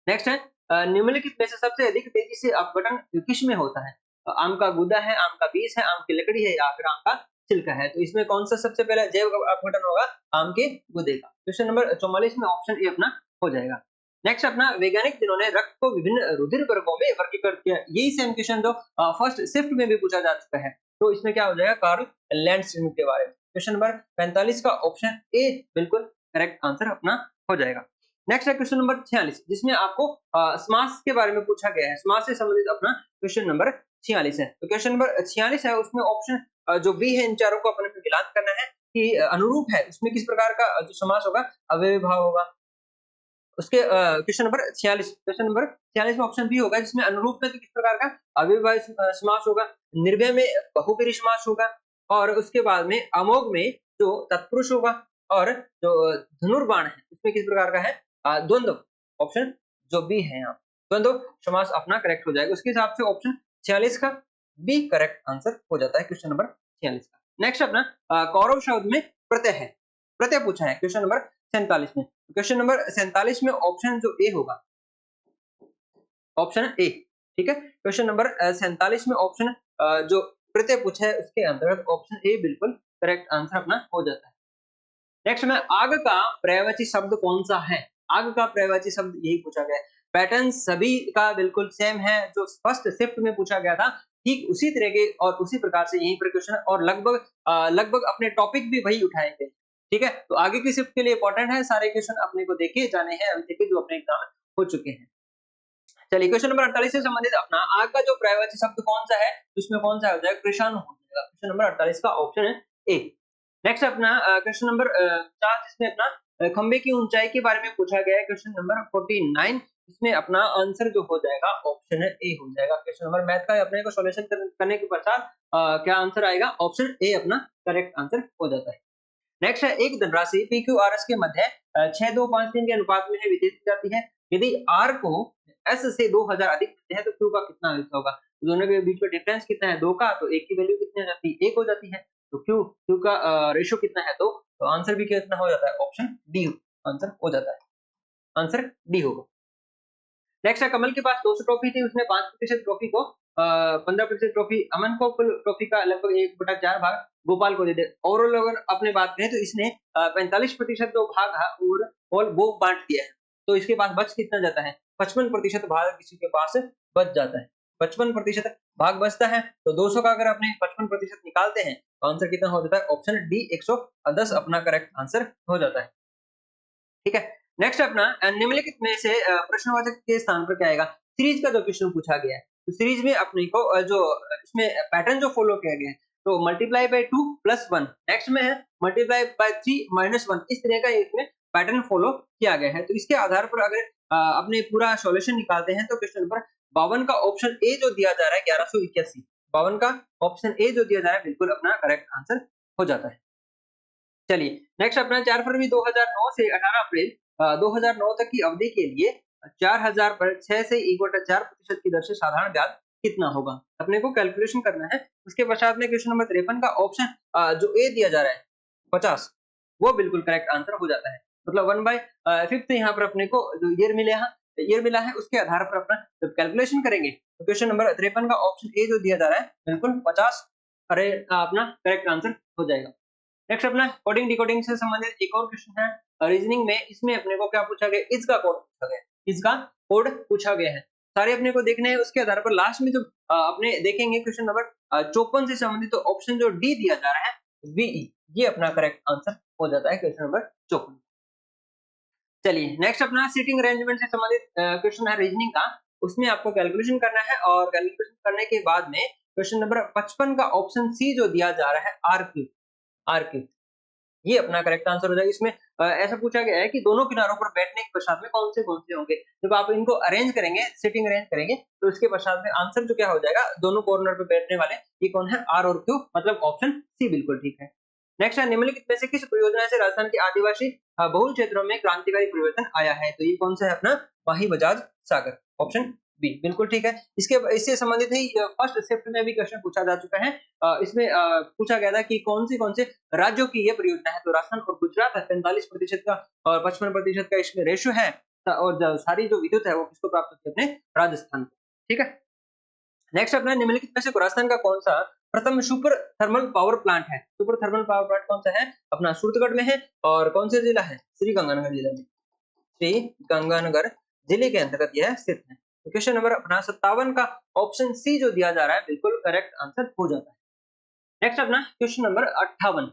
नेक्स्ट है निम्नलिखित में से सबसे अधिक तेजी से अपघटन किस में होता है? आम का गूदा है, आम का बीज है, आम की लकड़ी है या फिर आम का छिलका है। तो इसमें कौन सा सबसे पहले जैव अपघटन होगा? आम के गूदे का। क्वेश्चन नंबर 44 में ऑप्शन ए अपना हो जाएगा। नेक्स्ट अपना वैज्ञानिक जिन्होंने रक्त को विभिन्न रुधिर वर्गों में वर्गीकृत किया, यही सेम क्वेश्चन जो फर्स्ट शिफ्ट में भी पूछा जा चुका है। तो इसमें क्या हो जाएगा? कार्ल लैंडस्टीन के बारे में। क्वेश्चन नंबर 45 का ऑप्शन ए बिल्कुल करेक्ट आंसर अपना हो जाएगा। नेक्स्ट है क्वेश्चन नंबर 46 जिसमें आपको समास के बारे में पूछा गया है। समास से संबंधित अपना क्वेश्चन नंबर 46 है। तो क्वेश्चन नंबर 46 है उसमें ऑप्शन जो बी है इन चारों को अपने मिलान करना है कि अनुरूप है उसमें किस प्रकार का जो समास होगा अव्ययी भाव होगा। उसके क्वेश्चन नंबर 46 में ऑप्शन बी होगा जिसमें अनुरूप में किस प्रकार का अव्ययी भाव समास होगा। निर्भय में बहुब्रीहि समास होगा और उसके बाद में अमोघ में जो तत्पुरुष होगा और जो धनुर्बाण है उसमें किस प्रकार का है द्वंद्व। ऑप्शन जो बी है यहाँ द्वंद्व समास अपना करेक्ट हो जाएगा। उसके हिसाब से ऑप्शन 46 का बी करेक्ट आंसर हो जाता है क्वेश्चन नंबर 46 का। नेक्स्ट अपना कौरव शब्द में प्रत्यय है, प्रत्यय पूछा है क्वेश्चन नंबर 47 में। क्वेश्चन नंबर 47 में ऑप्शन जो ए होगा ऑप्शन ए, ठीक है। क्वेश्चन नंबर 47 में ऑप्शन जो प्रत्यय पूछा है उसके अंतर्गत ऑप्शन ए बिल्कुल करेक्ट आंसर अपना हो जाता है। नेक्स्ट में आग का पर्यायवाची शब्द कौन सा है? आग का पर्यायवाची शब्द यही पूछा गया है। पैटर्न सभी का बिल्कुल सेम है, जो फर्स्ट शिफ्ट में पूछा गया था ठीक उसी तरह के और उसी प्रकार से यही पर क्वेश्चन और लगभग अपने टॉपिक भी वही उठाए थे, ठीक है। तो आगे की शिफ्ट के लिए इंपॉर्टेंट है, सारे क्वेश्चन अपने को देखे जाने हैं जो अपने एग्जाम हो चुके हैं। चलिए क्वेश्चन नंबर 48 से संबंधित अपना आग का जो पर्यायवाची शब्द कौन सा है, उसमें कौन सा हो जाएगा? कृषाणु हो जाएगा। क्वेश्चन नंबर 48 का ऑप्शन है ए। नेक्स्ट अपना क्वेश्चन नंबर 4 जिसमें अपना खंबे की ऊंचाई के बारे में पूछा गया है क्वेश्चन नंबर 49। इसमें अपना आंसर जो हो जाएगा ऑप्शन है ए हो जाएगा। क्वेश्चन नंबर मैथ का अपने को सॉल्यूशन करने के पश्चात क्या आंसर आएगा? ऑप्शन ए अपना करेक्ट आंसर हो जाता है। नेक्स्ट है एक धनराशि PQRS के मध्य 6253 के अनुपात में वितरित की जाती है। यदि R को S से 2000 अधिक मिलते हैं तो Q का कितना हिस्सा होगा? तो दोनों के बीच में डिफरेंस कितना है? 2 का, तो 1 की वैल्यू कितनी हो जाती है? 1 हो जाती है। तो Q का रेशियो कितना है? 2, तो आंसर भी कितना हो जाता है? ऑप्शन डी आंसर हो जाता है। आंसर डी होगा। नेक्स्ट है कमल के पास 200 ट्रॉफी थी, उसने 5% ट्रॉफी को 15% ट्रॉफी अमन को, कुल ट्रॉफी का लगभग 1/4 भाग गोपाल को दे दे। ओवरऑल अगर अपने बात करें तो इसने 45% जो भाग है और वो बांट दिया है, तो इसके पास बच कितना जाता है? 55% भाग किसी के पास बच जाता है। 55% भाग बचता है, तो 200 का अगर अपने 55% निकालते हैं तो आंसर कितना हो जाता है? ऑप्शन डी 110 अपना करेक्ट आंसर हो जाता है, ठीक है। नेक्स्ट अपना निम्नलिखित में से प्रश्नवाचक के स्थान पर क्या आएगा? सीरीज का जो क्वेश्चन पूछा गया है, तो सीरीज में अपने को जो इसमें पैटर्न जो फॉलो किया गया है, तो मल्टीप्लाई बाय 2 प्लस 1, नेक्स्ट में है मल्टीप्लाई बाय 3 माइनस 1, इस तरह का इसमें पैटर्न फॉलो किया गया है। तो इसके आधार पर अगर अपने पूरा सॉल्यूशन निकालते हैं तो क्वेश्चन नंबर 52 का ऑप्शन ए जो दिया जा रहा है 1181, 52 का ऑप्शन ए जो दिया जा रहा है बिल्कुल अपना करेक्ट आंसर हो जाता है। चलिए नेक्स्ट अपना 4 फरवरी 2009 से 18 अप्रैल 2009 तक की अवधि के लिए 4000 पर 6 से 1/4% की दर से साधारण ब्याज कितना होगा? अपने को कैलकुलेशन करना है। उसके पश्चात में क्वेश्चन नंबर 53 का ऑप्शन जो ए दिया जा रहा है 50, वो बिल्कुल करेक्ट आंसर हो जाता है। मतलब 1/5 यहाँ पर अपने को जो ईयर मिला है उसके आधार पर अपना जब कैलकुलेशन करेंगे तो क्वेश्चन नंबर 53 का ऑप्शन ए जो दिया जा रहा है बिल्कुल 50 अपना करेक्ट आंसर हो जाएगा। नेक्स्ट अपना कोडिंग डिकोडिंग से संबंधित एक और क्वेश्चन है रीजनिंग में। इसमें अपने को क्या पूछा गया? इसका कोड पूछा गया है, इसका कोड पूछा गया है। सारे अपने को देखने हैं, उसके आधार पर लास्ट में जो अपने देखेंगे क्वेश्चन नंबर 54 से संबंधित, तो ऑप्शन जो डी दिया जा रहा है वीई, ये अपना करेक्ट आंसर हो जाता है क्वेश्चन नंबर 54। चलिए नेक्स्ट अपना सीटिंग अरेंजमेंट से संबंधित क्वेश्चन है रीजनिंग का। उसमें आपको कैलकुलेशन करना है और कैलकुलेशन करने के बाद में क्वेश्चन नंबर 55 का ऑप्शन सी जो दिया जा रहा है आर क्यू, ये अपना करेक्ट आंसर हो जाएगा। इसमें ऐसा पूछा गया है कि दोनों किनारों पर बैठने के पश्चात में कौन से होंगे? जब आप इनको अरेंज करेंगे, सिटिंग अरेंज करेंगे, तो इसके पश्चात में आंसर जो क्या हो जाएगा? दोनों कॉर्नर पे बैठने वाले ये कौन है? आर और क्यू, मतलब ऑप्शन सी बिल्कुल ठीक है। नेक्स्ट है निम्नलिखित में से किस परियोजना से राजस्थान के आदिवासी बहुल क्षेत्रों में क्रांतिकारी परिवर्तन आया है? तो ये कौन सा है अपना? माही बजाज सागर, ऑप्शन बी बिल्कुल ठीक है। इससे संबंधित ही फर्स्ट शिफ्ट में भी क्वेश्चन पूछा जा चुका है। इसमें पूछा गया था कि कौन से राज्यों की ये परियोजना है, तो राजस्थान और गुजरात है। 45% का और 55% का इसमें रेशियो है, और सारी जो विद्युत है वो किसको प्राप्त होती है? अपने राजस्थान को, ठीक है। नेक्स्ट अपना निम्नलिखित में से राजस्थान का कौन सा प्रथम सुपर थर्मल पावर प्लांट है? सुपर थर्मल पावर प्लांट कौन सा है? अपना सूरतगढ़ में है। और कौन से जिला है? श्री गंगानगर जिला में, श्री गंगानगर जिले के अंतर्गत यह स्थित है। तो क्वेश्चन नंबर अपना 57 का ऑप्शन सी जो दिया जा रहा है बिल्कुल करेक्ट आंसर हो जाता है। नेक्स्ट अपना क्वेश्चन नंबर 58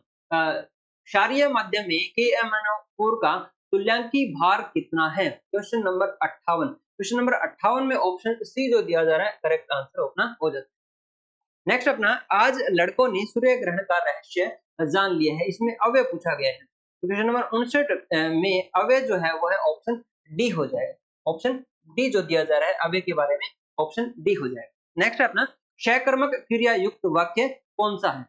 क्षारीय माध्यम में KMnO4 का तुल्यांकी भार कितना है? क्वेश्चन नंबर 58, क्वेश्चन नंबर 58 में ऑप्शन सी जो दिया जा रहा है करेक्ट आंसर अपना हो जाता है। नेक्स्ट अपना आज लड़कों ने सूर्य ग्रहण का रहस्य जान लिया है, इसमें अवयव पूछा गया है। तो क्वेश्चन नंबर 59 में अवयव जो है वो है ऑप्शन डी हो जाएगा। ऑप्शन डी जो दिया जा रहा है अवयव के बारे में ऑप्शन डी हो जाएगा। नेक्स्ट अपना सहकर्मक क्रिया युक्त वाक्य कौन सा है?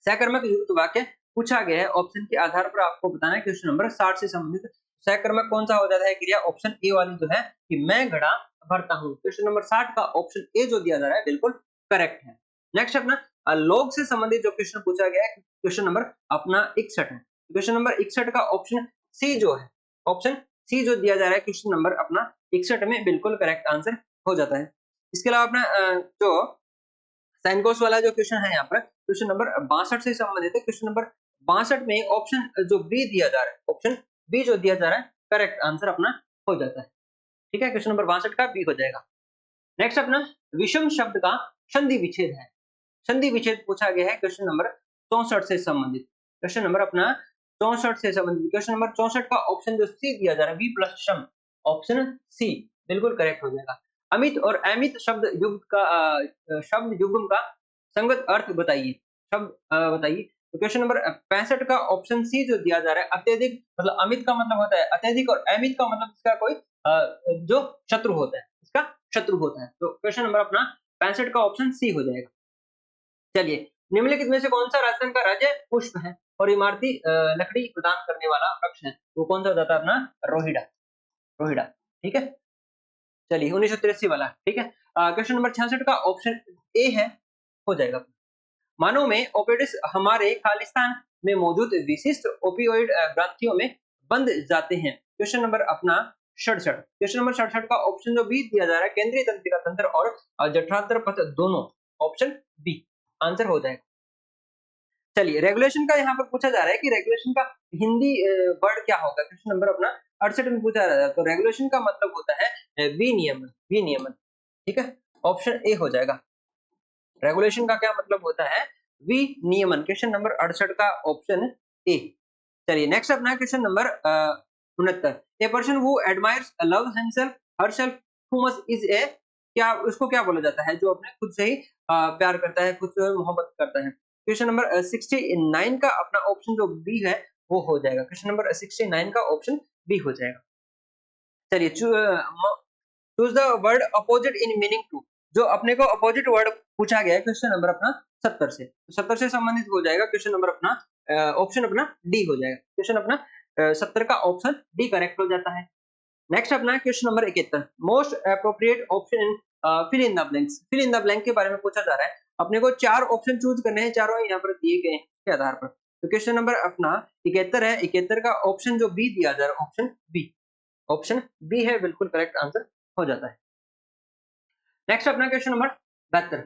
सहकर्मक युक्त वाक्य पूछा गया है, ऑप्शन के आधार पर आपको बताना है क्वेश्चन नंबर 60 से संबंधित सहकर्मक कौन सा हो जाता है क्रिया, ऑप्शन ए वाली जो है कि मैं घड़ा भरता हूँ। क्वेश्चन नंबर 60 का ऑप्शन ए जो दिया जा रहा है बिल्कुल करेक्ट है। नेक्स्ट अपना लोग से संबंधित जो क्वेश्चन पूछा गया है, क्वेश्चन नंबर अपना 61 है। क्वेश्चन नंबर 61 का ऑप्शन सी जो है, ऑप्शन सी जो दिया जा रहा है क्वेश्चन नंबर अपना 61 में बिल्कुल करेक्ट आंसर हो जाता है। इसके अलावा अपना जो साइनकोस वाला जो क्वेश्चन है यहाँ पर क्वेश्चन नंबर 62 से संबंधित है। क्वेश्चन नंबर 62 में ऑप्शन जो बी दिया जा रहा है, ऑप्शन बी जो दिया जा रहा है करेक्ट आंसर अपना हो जाता है। ठीक है, क्वेश्चन नंबर 62 का बी हो जाएगा। नेक्स्ट अपना विषम शब्द का संधि विच्छेद है। संधि विच्छेद पूछा गया है क्वेश्चन नंबर 64 से संबंधित। क्वेश्चन नंबर अपना 64 से संबंधित क्वेश्चन नंबर 64 का ऑप्शन जो सी दिया जा रहा है वी प्लस शम, ऑप्शन सी बिल्कुल करेक्ट हो जाएगा। अमित और अमित शब्द युग्म का संगत अर्थ बताइए, शब्द बताइए। तो क्वेश्चन नंबर 65 का ऑप्शन सी जो दिया जा रहा है अत्यधिक, मतलब अमित का मतलब होता है अत्यधिक और अमित का मतलब इसका कोई जो शत्रु होता है, इसका शत्रु होता है। तो क्वेश्चन नंबर अपना 65 का ऑप्शन सी हो जाएगा। चलिए, निम्नलिखित में से कौन सा राजस्थान का राज्य पुष्प है और इमारती लकड़ी प्रदान करने वाला वृक्ष है, वो कौन सा हो जाता है अपना रोहिड़ा, रोहिड़ा। ठीक है, चलिए 1983 वाला। ठीक है, क्वेश्चन नंबर 66 का ऑप्शन ए है, हो जाएगा। मानव में ओपियोइड्स हमारे खालिस्तान में मौजूद विशिष्ट ओपियोइड ग्रंथियों में बंध जाते हैं। क्वेश्चन नंबर अपना 67, क्वेश्चन नंबर 67 का ऑप्शन जो बी दिया जा रहा है केंद्रीय तंत्रिका तंत्र और जठरांत्र पथ दोनों, ऑप्शन बी आंसर हो जाएगा। चलिए, रेगुलेशन का यहाँ पर पूछा जा रहा है कि रेगुलेशन का हिंदी वर्ड क्या होगा, क्वेश्चन नंबर अपना 68 में पूछा जा रहा है। तो रेगुलेशन का मतलब होता है विनियमन, विनियमन। ठीक है, ऑप्शन ए हो जाएगा। रेगुलेशन का क्या मतलब होता है, विनियमन। क्वेश्चन नंबर 68 का ऑप्शन ए। चलिए, नेक्स्ट अपना question number 69, a person who admires loves himself herself too much is a, क्या उसको क्या बोला जाता है, जो अपने खुद से ही प्यार करता है, खुद से मोहब्बत करता है। क्वेश्चन नंबर 69 का अपना ऑप्शन जो बी है वो हो जाएगा। क्वेश्चन नंबर 69 का ऑप्शन बी हो जाएगा। चलिए, choose the word opposite in meaning to, जो अपने को अपोजिट वर्ड पूछा गया है क्वेश्चन नंबर अपना 70 से, तो 70 से संबंधित हो जाएगा क्वेश्चन नंबर अपना ऑप्शन अपना डी हो जाएगा। क्वेश्चन अपना 70 का ऑप्शन डी करेक्ट हो जाता है। नेक्स्ट अपना question number 71, most appropriate option in fill in the blanks. Fill in the blank के बारे में पूछा जा रहा है, अपने को 4 ऑप्शन चूज करने हैं, चारों यहाँ पर दिए गए के आधार पर। तो क्वेश्चन नंबर अपना 71 है, 71 का ऑप्शन जो बी दिया जा रहा है ऑप्शन बी, ऑप्शन बी है बिल्कुल करेक्ट आंसर हो जाता है। नेक्स्ट अपना क्वेश्चन नंबर 72,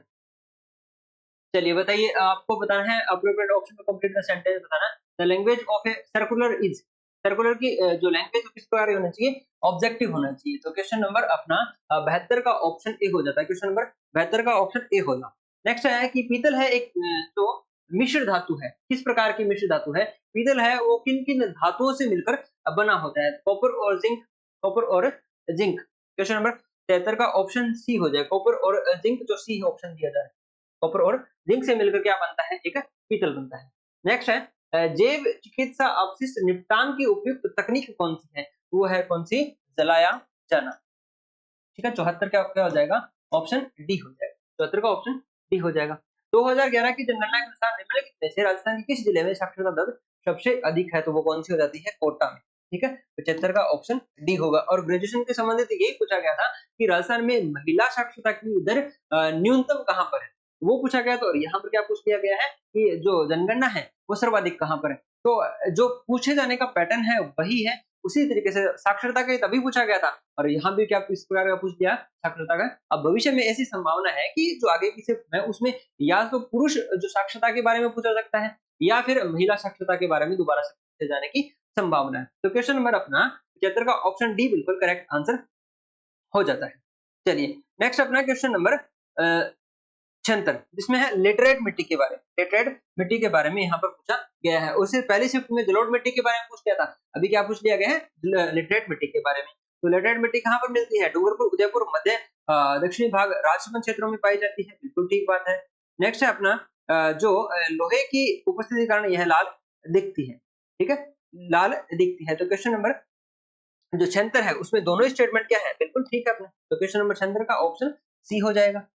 चलिए बताइए, आपको बताना है अप्रोप्रिएट ऑप्शन में कंप्लीट द सेंटेंस बताना है। The language of a circular is, circular की जो लैंग्वेज किस प्रकार होना चाहिए, ऑब्जेक्टिव होना चाहिए। तो क्वेश्चन नंबर अपना 72 का ऑप्शन ए हो जाता है। क्वेश्चन नंबर 72 का ऑप्शन ए होगा। नेक्स्ट है कि पीतल है एक जो मिश्र धातु है, किस प्रकार की मिश्र धातु है, पीतल है वो किन किन धातुओं से मिलकर बना होता है, कॉपर और जिंक, कॉपर और जिंक। क्वेश्चन नंबर 73 का ऑप्शन सी हो जाएगा, कॉपर और जिंक जो सी ऑप्शन दिया जा रहा है, कॉपर और जिंक से मिलकर क्या बनता है, एक पीतल बनता है। नेक्स्ट है जैव चिकित्सा अवशिष्ट निपटान की उपयुक्त तकनीक कौन सी है, वो है कौन सी, जलाया जाना। ठीक है, 74 क्या क्या हो जाएगा, ऑप्शन डी हो जाएगा। 74 का ऑप्शन डी हो जाएगा। 2011 की जनगणना के अनुसार निम्नलिखित में से राजस्थान के किस जिले में साक्षरता दर सबसे अधिक है, तो वो कौन सी हो जाती है, कोटा में। ठीक है, 75 का ऑप्शन डी होगा। और ग्रेजुएशन के संबंधित यही पूछा गया था कि राजस्थान में महिला साक्षरता की दर न्यूनतम कहाँ पर है, वो पूछा गया। तो यहाँ पर क्या पूछ लिया गया है कि जो जनगणना है वो सर्वाधिक कहाँ पर है, तो जो पूछे जाने का पैटर्न है वही है, उसी तरीके से साक्षरता का तभी पूछा गया था और यहाँ भी क्या इस प्रकार का पूछ दिया साक्षरता का। अब भविष्य में ऐसी संभावना है कि जो आगे की सिर्फ है उसमें या तो पुरुष जो साक्षरता के बारे में पूछा सकता है या फिर महिला साक्षरता के बारे में दोबारा से पूछे जाने की संभावना है। तो क्वेश्चन नंबर अपना 75 का ऑप्शन डी बिल्कुल करेक्ट आंसर हो जाता है। चलिए, नेक्स्ट अपना क्वेश्चन नंबर 76 जिसमें है लेटरेट मिट्टी के बारे में, लेटरेट मिट्टी के बारे में यहाँ पर पूछा गया है। उससे पहले शिफ्ट में जलोढ़ मिट्टी के बारे में पूछ लिया था, अभी क्या पूछ लिया गया है, लेटरेट मिट्टी के बारे में। तो लेटरेट मिट्टी कहाँ पर मिलती है, डूंगरपुर, उदयपुर, मध्य दक्षिणी भाग राजस्थान क्षेत्रों में पाई जाती है, बिल्कुल ठीक बात है। नेक्स्ट है अपना जो लोहे की उपस्थिति के कारण यह लाल दिखती है, ठीक है, लाल दिखती है। तो क्वेश्चन नंबर जो 76 है उसमें दोनों स्टेटमेंट क्या है, बिल्कुल ठीक है अपना। तो क्वेश्चन नंबर 76 का ऑप्शन सी हो जाएगा।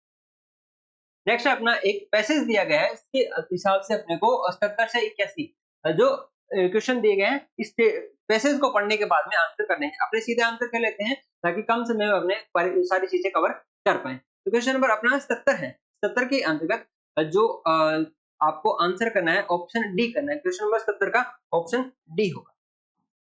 नेक्स्ट अपना एक पैसेज दिया गया है, इसके हिसाब से अपने को 77 से 81 जो क्वेश्चन दिए गए हैं, इस पैसेज को पढ़ने के बाद में आंसर करने हैं। अपने सीधे आंसर कर लेते हैं ताकि कम समय में अपने सारी चीजें कवर कर पाए। तो क्वेश्चन नंबर अपना 77 है। 77 के अंतर्गत जो आपको आंसर करना है ऑप्शन डी करना है। क्वेश्चन नंबर 77 का ऑप्शन डी होगा।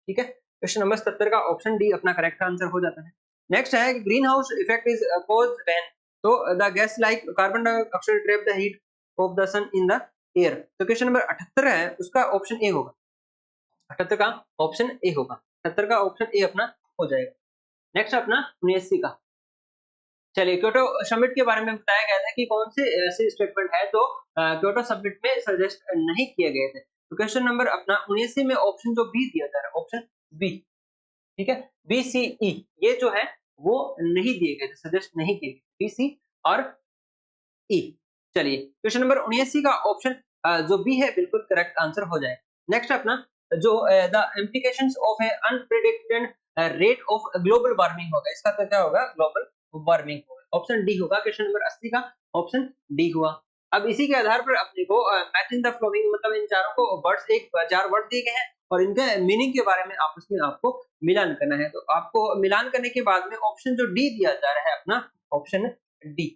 ठीक है, क्वेश्चन नंबर 77 का ऑप्शन डी अपना करेक्ट आंसर हो जाता है। नेक्स्ट है green house effect is caused when, तो the gas like carbon dioxide trap the heat of the sun in the air. तो क्वेश्चन नंबर 78 है, उसका ऑप्शन ए होगा। 78 का ऑप्शन ए होगा। 78 का ऑप्शन ए अपना हो जाएगा। नेक्स्ट अपना 79 का, चलिए क्योटो समिट के बारे में बताया गया था कि कौन से ऐसे स्टेटमेंट है जो क्योटो समिट में सजेस्ट नहीं किए गए थे। तो क्वेश्चन नंबर अपना 79 में ऑप्शन जो बी दिया जा रहा है, ऑप्शन बी, ठीक है, बी सी ई, ये जो है वो नहीं दिए गए थे, सजेस्ट नहीं किए गए, बी सी और ई। चलिए क्वेश्चन नंबर 79 का ऑप्शन जो बी है बिल्कुल करेक्ट आंसर हो जाए। नेक्स्ट अपना जो the implications of a unpredicted rate of global warming होगा, इसका तो क्या होगा, ग्लोबल वार्मिंग होगा। ऑप्शन डी होगा। क्वेश्चन नंबर 80 का ऑप्शन डी हुआ। अब इसी के आधार पर अपने को मैच इन द फ्लोइंग, मतलब इन चारों को वर्ड्स, एक चार वर्ड दिए गए हैं और इनके मीनिंग के बारे में आपस में आपको मिलान करना है। तो आपको मिलान करने के बाद में ऑप्शन जो डी दिया जा रहा है अपना ऑप्शन डी,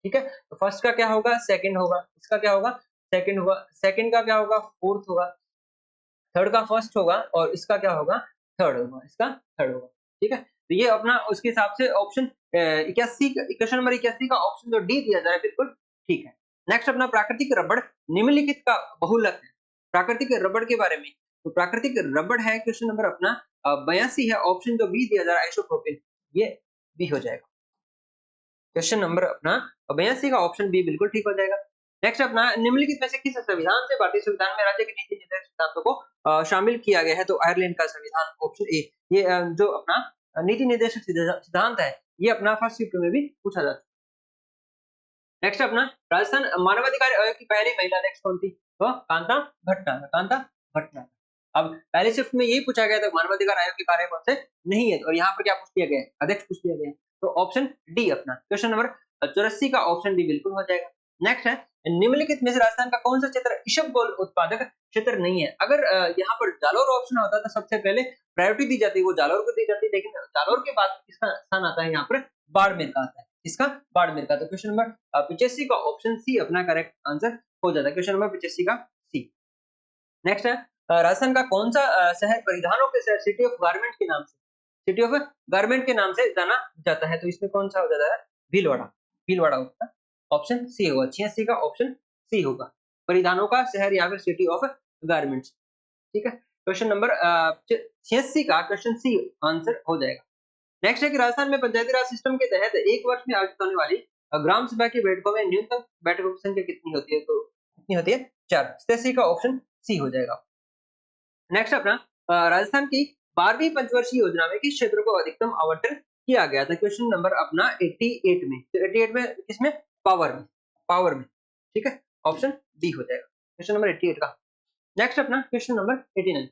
ठीक है। तो फर्स्ट का क्या होगा, सेकंड होगा, इसका क्या होगा, सेकंड होगा, सेकंड का क्या होगा, फोर्थ होगा, थर्ड का फर्स्ट होगा और इसका क्या होगा, थर्ड होगा, इसका थर्ड होगा, ठीक है। तो ये अपना उसके हिसाब से ऑप्शन 81, क्वेश्चन नंबर 81 का ऑप्शन जो डी दिया जा रहा है बिल्कुल ठीक है। नेक्स्ट अपना प्राकृतिक रबड़ निम्नलिखित का बहुलक है। प्राकृतिक रबड़ के बारे में, तो प्राकृतिक रबड़ है क्वेश्चन नंबर अपना 82 है, ऑप्शन जो बी दिया जा रहा है आइसोप्रोपिल, ये बी हो जाएगा। क्वेश्चन नंबर अपना 82 का ऑप्शन बी बिल्कुल ठीक हो जाएगा। नेक्स्ट अपना निम्नलिखित में से किस संविधान से भारतीय संविधान में राज्य के नीति निर्देशक सिद्धांतों को शामिल किया गया है, तो आयरलैंड का संविधान, ऑप्शन ए। ये जो अपना नीति निर्देशक सिद्धांत है, ये अपना फर्स्ट शिफ्ट में भी पूछा जाता है। नेक्स्ट अपना राजस्थान मानवाधिकार आयोग की पहली महिला अध्यक्ष कौन थी, तो कांता भटनागर, कांता भटनागर। अब पहले शिफ्ट में यही पूछा गया था मानवाधिकार आयोग के कार्य कौन से नहीं है, और यहाँ पर क्या पूछ लिया गया है, अध्यक्ष पूछ लिया गया है। तो ऑप्शन डी अपना क्वेश्चन नंबर 84 का ऑप्शन डी बिल्कुल हो जाएगा। नेक्स्ट है निम्नलिखित में से राजस्थान का कौन सा क्षेत्र ईसबगोल उत्पादक क्षेत्र नहीं है। अगर यहाँ पर जालोर ऑप्शन होता तो सबसे पहले प्रायोरिटी दी जाती है, वो जालोर को दी जाती है, लेकिन जालोर के बाद इसका स्थान आता है यहाँ पर बाड़मेर का आता है, इसका बाड़मेर का। तो क्वेश्चन नंबर 85 का ऑप्शन सी अपना करेक्ट आंसर हो जाता है, क्वेश्चन नंबर 85 का सी। नेक्स्ट है राजस्थान का कौन सा शहर परिधानों के शहर, सिटी ऑफ गारमेंट के नाम से, सिटी ऑफ गारमेंट के नाम से जाना जाता है, तो इसमें कौन सा हो जाता है, भीलवाड़ा, भीलवाड़ा होगा, ऑप्शन सी होगा। 86 का ऑप्शन सी होगा, परिधानों का शहर या फिर सिटी ऑफ गारमेंट्स, ठीक है। क्वेश्चन नंबर 86 का क्वेश्चन सी आंसर हो जाएगा। नेक्स्ट है कि राजस्थान में पंचायती राज सिस्टम के तहत एक वर्ष में आयोजित होने वाली ग्राम सभा की बैठकों में न्यूनतम बैठकों की संख्या कितनी होती है, तो कितनी होती है, 4। 87 का ऑप्शन सी हो जाएगा। नेक्स्ट अपना राजस्थान की 12वीं पंचवर्षीय योजना में किस क्षेत्र को अधिकतम आवंटन किया गया था, क्वेश्चन नंबर अपना 88 में, तो 88 में किसमें, पावर में, पावर में, ठीक है, ऑप्शन डी हो जाएगा क्वेश्चन नंबर 88 का। नेक्स्ट अपना क्वेश्चन नंबर 89,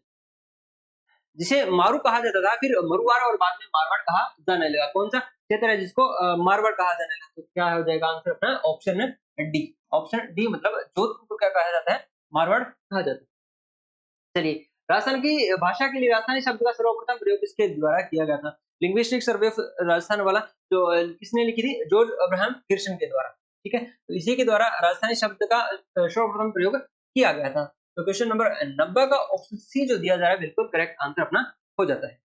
जिसे मारू कहा जाता था, फिर मरुवाड़ और बाद में मारवाड़ कहा जाने लगा, कौन सा क्षेत्र है जिसको मारवाड़ कहा जाने लगा, तो क्या हो जाएगा आंसर अपना ऑप्शन डी, ऑप्शन डी, मतलब जोधपुर को क्या कहा जाता है, मारवाड़ कहा जाता है। चलिए राजस्थान की भाषा के लिए राजस्थानी शब्द का सर्वप्रथम प्रयोग किसके द्वारा किया गया था, लिंग्विस्टिक सर्वे ऑफ राजस्थान वाला जो किसने लिखी थी, जॉर्ज अब्राहम किर्सन के द्वारा, ठीक है। तो इसी के द्वारा राजस्थानी शब्द का सर्वप्रथम प्रयोग किया गया था। तो क्वेश्चन नंबर 90 का ऑप्शन सी जो दिया जा रहा है बिल्कुल करेक्ट आंसर अपना हो जाता है।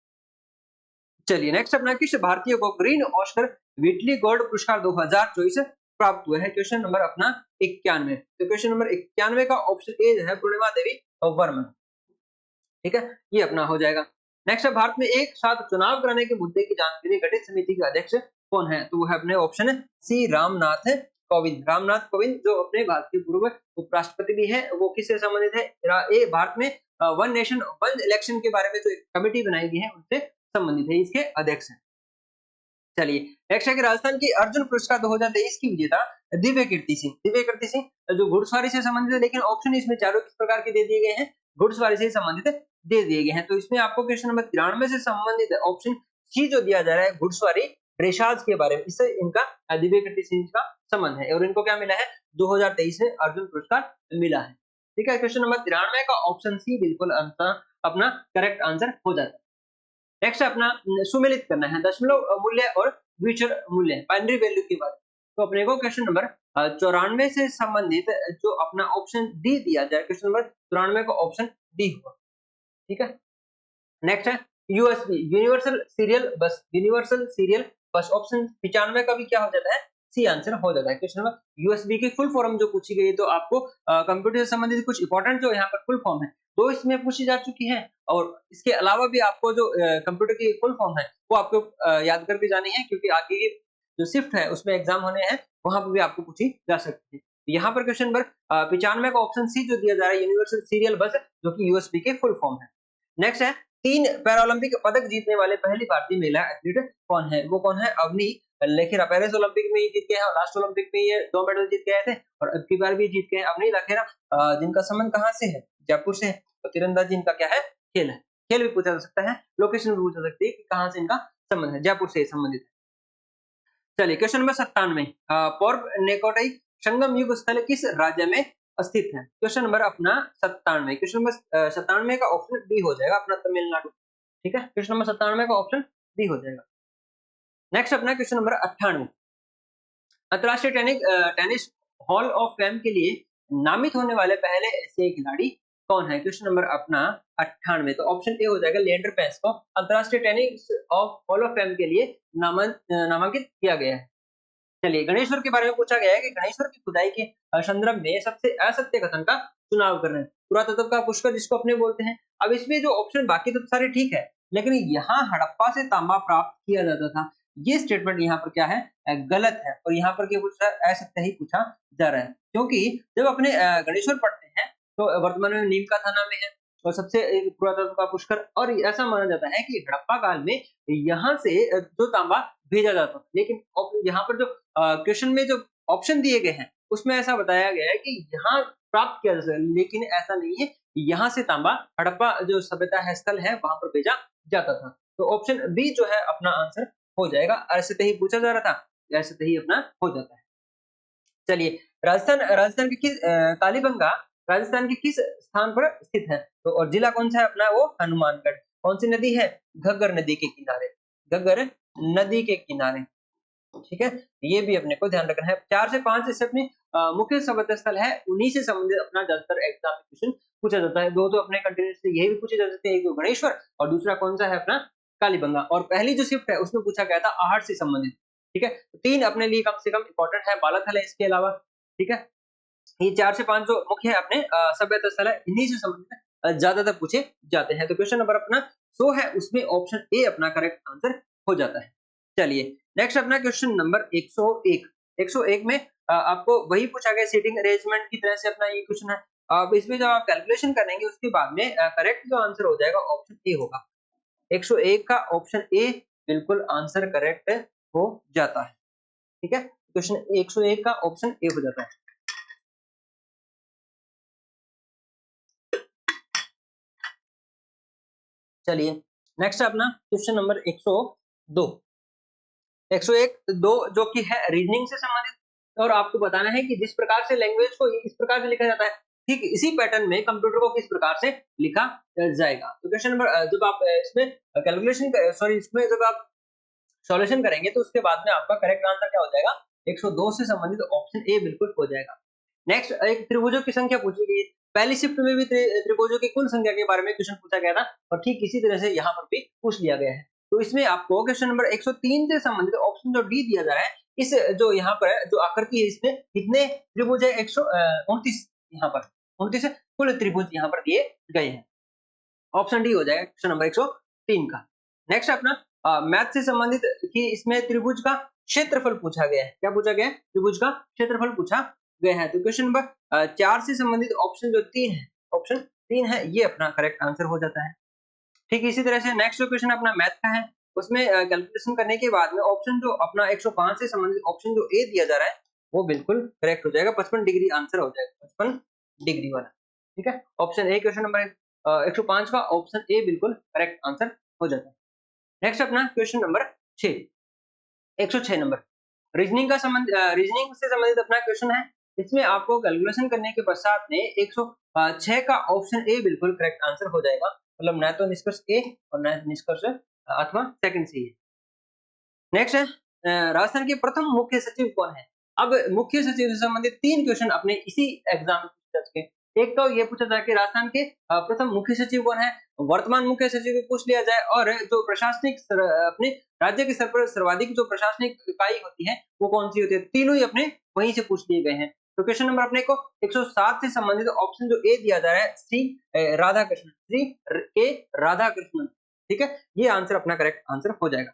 चलिए नेक्स्ट अपना किस भारतीय को ग्रीन ऑस्कर व्हिटली गोल्ड पुरस्कार 2024 प्राप्त हुआ है, क्वेश्चन नंबर अपना 91। तो क्वेश्चन नंबर 91 का ऑप्शन ए है पूर्णिमा देवी वर्मा, ठीक है, ये अपना हो जाएगा। नेक्स्ट है भारत में एक साथ चुनाव कराने के मुद्दे की जांच के लिए गठित समिति के अध्यक्ष कौन है, तो वो है अपने ऑप्शन सी रामनाथ कोविंद। रामनाथ कोविंद जो अपने भारत के पूर्व उपराष्ट्रपति भी है, वो किससे संबंधित है, ये भारत में वन नेशन वन इलेक्शन के बारे में जो एक कमेटी बनाई गई है उनसे संबंधित है, इसके अध्यक्ष है। चलिए नेक्स्ट है कि राजस्थान की अर्जुन पुरस्कार 2023 की विजेता दिव्य कीर्ति सिंह, दिव्य कीर्ति सिंह जो घुड़सवारी से संबंधित है, लेकिन ऑप्शन इसमें चारों किस प्रकार के दे दिए गए हैं, घुड़सवारी से संबंधित दे दिए गए हैं। तो इसमें आपको क्वेश्चन नंबर 93 से संबंधित ऑप्शन सी जो दिया जा रहा है घुड़सवारी रेशाज के बारे में, इससे इनका दिव्य कीर्ति सिंह का संबंध है और इनको क्या मिला है 2023 में अर्जुन पुरस्कार मिला है। ठीक है, क्वेश्चन नंबर 93 का ऑप्शन सी बिल्कुल अपना करेक्ट आंसर हो जाता है। नेक्स्ट अपना सुमेलित करना है दशमलव मूल्य और द्विचर मूल्य, बाइनरी वैल्यू के बारे में। तो अपने को क्वेश्चन नंबर 94 से संबंधित जो अपना ऑप्शन डी दिया जाए, क्वेश्चन नंबर 94 का ऑप्शन डी होगा। ठीक है, नेक्स्ट है यूएसबी, यूनिवर्सल सीरियल बस, यूनिवर्सल सीरियल बस, ऑप्शन 95 का भी क्या हो जाता है सी आंसर हो जाता है। क्वेश्चन नंबर यूएसबी की फुल फॉर्म जो पूछी गई है, तो आपको कंप्यूटर से संबंधित कुछ इंपॉर्टेंट जो यहाँ पर फुल फॉर्म है तो इसमें पूछी जा चुकी है, और इसके अलावा भी आपको जो कंप्यूटर की फुल फॉर्म है वो आपको याद करके जानी है, क्योंकि आगे की जो शिफ्ट है उसमें एग्जाम होने हैं, वहां पर भी आपको पूछी जा सकती है। यहाँ पर क्वेश्चन नंबर 95 का ऑप्शन सी जो दिया जा रहा है यूनिवर्सल सीरियल बस, जो कि यूएसबी के फुल फॉर्म है। नेक्स्ट है 3 पैरालंपिक पदक जीतने वाले पहली भारतीय महिला एथलीट कौन है? वो कौन है? अवनी लेखेरा। पेरिस ओलंपिक में ही जीत के हैं और लास्ट ओलंपिक में ये 2 मेडल जीत के आए थे और अब की बार भी जीत के हैं अवनी लेखेरा, जिनका संबंध कहाँ से है? जयपुर से है। तो तीरंदाजी इनका क्या है? खेल है। खेल भी पूछा जा सकता है, लोकेशन भी पूछा जा सकती है कि कहाँ से इनका संबंध है, जयपुर से संबंधित है। चलिए क्वेश्चन नंबर 97 पौर्व नेकोटाई संगम युग स्थल किस राज्य में स्थित है? क्वेश्चन नंबर अपना 97, क्वेश्चन नंबर 97 का ऑप्शन डी हो जाएगा अपना तमिलनाडु। ठीक है, क्वेश्चन नंबर 97 का ऑप्शन डी हो जाएगा। नेक्स्ट अपना क्वेश्चन नंबर 98, अंतरराष्ट्रीय टेनिस हॉल ऑफ फेम के लिए नामित होने वाले पहले एशियाई खिलाड़ी कौन है? क्वेश्चन नंबर अपना 98, तो ऑप्शन ए हो जाएगा लिएंडर पेस को अंतरराष्ट्रीय tennis of hall of fame के लिए नामांकित किया गया है। चलिए गणेश्वर के बारे में पूछा गया है कि गणेश्वर की खुदाई के संदर्भ में सबसे असत्य कथन का चुनाव करना है। पुरातत्व का पुष्कर जिसको अपने बोलते हैं। अब इसमें जो ऑप्शन बाकी तो सारे ठीक है, लेकिन यहाँ हड़प्पा से तांबा प्राप्त किया जाता था, ये स्टेटमेंट यहाँ पर क्या है? गलत है, और यहाँ पर क्या पूछा? असत्य ही पूछा जा रहा है, क्योंकि जब अपने गणेश्वर पढ़ते हैं तो वर्तमान में नीम का थाना में है और सबसे पुरातत्व का पुष्कर, और ऐसा माना जाता है कि हड़प्पा काल में यहाँ से जो तांबा भेजा जाता था, लेकिन यहाँ पर जो क्वेश्चन में जो ऑप्शन दिए गए हैं उसमें ऐसा बताया गया है कि यहाँ प्राप्त किया जा सकता है, लेकिन ऐसा नहीं है। यहाँ से तांबा हड़प्पा जो सभ्यता है स्थल है वहां पर भेजा जाता था। तो ऑप्शन बी जो है अपना आंसर हो जाएगा। ऐसे ही पूछा जा रहा था, ऐसे ही अपना हो जाता है। चलिए राजस्थान के किस कालीबंगा राजस्थान के किस स्थान पर स्थित है? तो और जिला कौन सा है अपना? वो हनुमानगढ़। कौन सी नदी है? घग्गर नदी के किनारे, घग्गर नदी के किनारे। ठीक है, ये भी अपने को ध्यान रखना है। 4 से 5 इससे अपने मुख्य सभ्यता स्थल है, उन्हीं से संबंधित अपना ज्यादातर एग्जाम में क्वेश्चन पूछा जाता है। दो तो अपने कंटिन्यूअसली यही भी पूछे जा सकते हैं, एक तो गणेश्वर और दूसरा कौन सा है अपना कालीबंगा। और पहली जो शिफ्ट है उसमें पूछा गया था आहट से संबंधित। ठीक है, 3 अपने लिए कम से कम इंपॉर्टेंट है, बालाथल है इसके अलावा। ठीक है, ये 4 से 5 जो मुख्य है अपने सभ्यता स्थल है, इन्हीं से संबंधित ज्यादातर पूछे जाते हैं। तो क्वेश्चन नंबर अपना 100 है, उसमें ऑप्शन ए अपना करेक्ट आंसर हो जाता है। चलिए नेक्स्ट अपना क्वेश्चन नंबर 101। 101 में आपको वही पूछा गया सीटिंग अरेंजमेंट की तरह से अपना ये क्वेश्चन है। अब इसमें जब आप कैलकुलेशन करेंगे उसके बाद में करेक्ट जो आंसर हो जाएगा ऑप्शन ए होगा। 101 का ऑप्शन ए बिल्कुल आंसर करेक्ट हो जाता है। ठीक है, क्वेश्चन 101 का ऑप्शन ए हो जाता है। चलिए नेक्स्ट अपना क्वेश्चन नंबर 102। 101 2 जो कि है रीजनिंग से संबंधित, और आपको बताना है कि जिस प्रकार से लैंग्वेज को इस प्रकार से लिखा जाता है, ठीक इसी पैटर्न में कंप्यूटर को किस प्रकार से लिखा जाएगा। तो क्वेश्चन नंबर जब आप इसमें कैलकुलेशन सॉरी इसमें जब आप सॉल्यूशन करेंगे तो उसके बाद में आपका करेक्ट आंसर क्या हो जाएगा? 102 से संबंधित ऑप्शन ए बिल्कुल हो जाएगा। नेक्स्ट एक त्रिभुजों की संख्या पूछी गई है। पहली शिफ्ट में भी त्रिभुजों की कुल संख्या के बारे में क्वेश्चन पूछा गया था, और ठीक इसी तरह से यहाँ पर भी पूछ लिया गया है। तो इसमें आपको क्वेश्चन नंबर 103 से संबंधित ऑप्शन जो डी दिया जा रहा है, इस जो यहाँ पर जो आकृति है इसमें कितने त्रिभुज है? 129, यहाँ पर 29 कुल त्रिभुज यहाँ पर दिए गए हैं। ऑप्शन डी हो जाएगा क्वेश्चन नंबर 103 का। नेक्स्ट अपना मैथ से संबंधित कि इसमें त्रिभुज का क्षेत्रफल पूछा गया है। क्या पूछा गया है? त्रिभुज का क्षेत्रफल पूछा गया है। तो क्वेश्चन नंबर 4 से संबंधित ऑप्शन जो 3 है, ऑप्शन 3 है, ये अपना करेक्ट आंसर हो जाता है। ठीक इसी तरह से नेक्स्ट जो क्वेश्चन अपना मैथ का है, उसमें कैलकुलेशन करने के बाद में ऑप्शन जो अपना 105 से संबंधित ऑप्शन जो ए दिया जा रहा है वो बिल्कुल करेक्ट हो जाएगा। 55 डिग्री आंसर हो जाएगा, 55 डिग्री वाला। ठीक है, ऑप्शन ए क्वेश्चन नंबर 105 का ऑप्शन ए बिल्कुल करेक्ट आंसर हो जाता है। नेक्स्ट अपना क्वेश्चन नंबर 6। 106 नंबर रीजनिंग से संबंधित अपना क्वेश्चन है। इसमें आपको कैलकुलेशन करने के पश्चात में 106 का ऑप्शन ए बिल्कुल करेक्ट आंसर हो जाएगा। मतलब ना तो निष्कर्ष ए और ना निष्कर्ष अथवा सेकंड सी है। नेक्स्ट है राजस्थान के प्रथम मुख्य सचिव कौन है? अब मुख्य सचिव से संबंधित 3 क्वेश्चन अपने इसी एग्जाम में पूछे जा चुके हैं। एक तो ये पूछा था कि राजस्थान के प्रथम मुख्य सचिव कौन है? वर्तमान मुख्य सचिव को पूछ लिया जाए और जो प्रशासनिक अपने राज्य के स्तर पर सर्वाधिक जो प्रशासनिक इकाई होती है, वो कौन-सी होती है? तीनों ही अपने वहीं से पूछ लिए गए हैं। तो क्वेश्चन नंबर अपने को 107 से संबंधित ऑप्शन जो ए दिया जा रहा है सी राधाकृष्णन, के राधाकृष्णन, ठीक है? ये आंसर अपना करेक्ट आंसर हो जाएगा।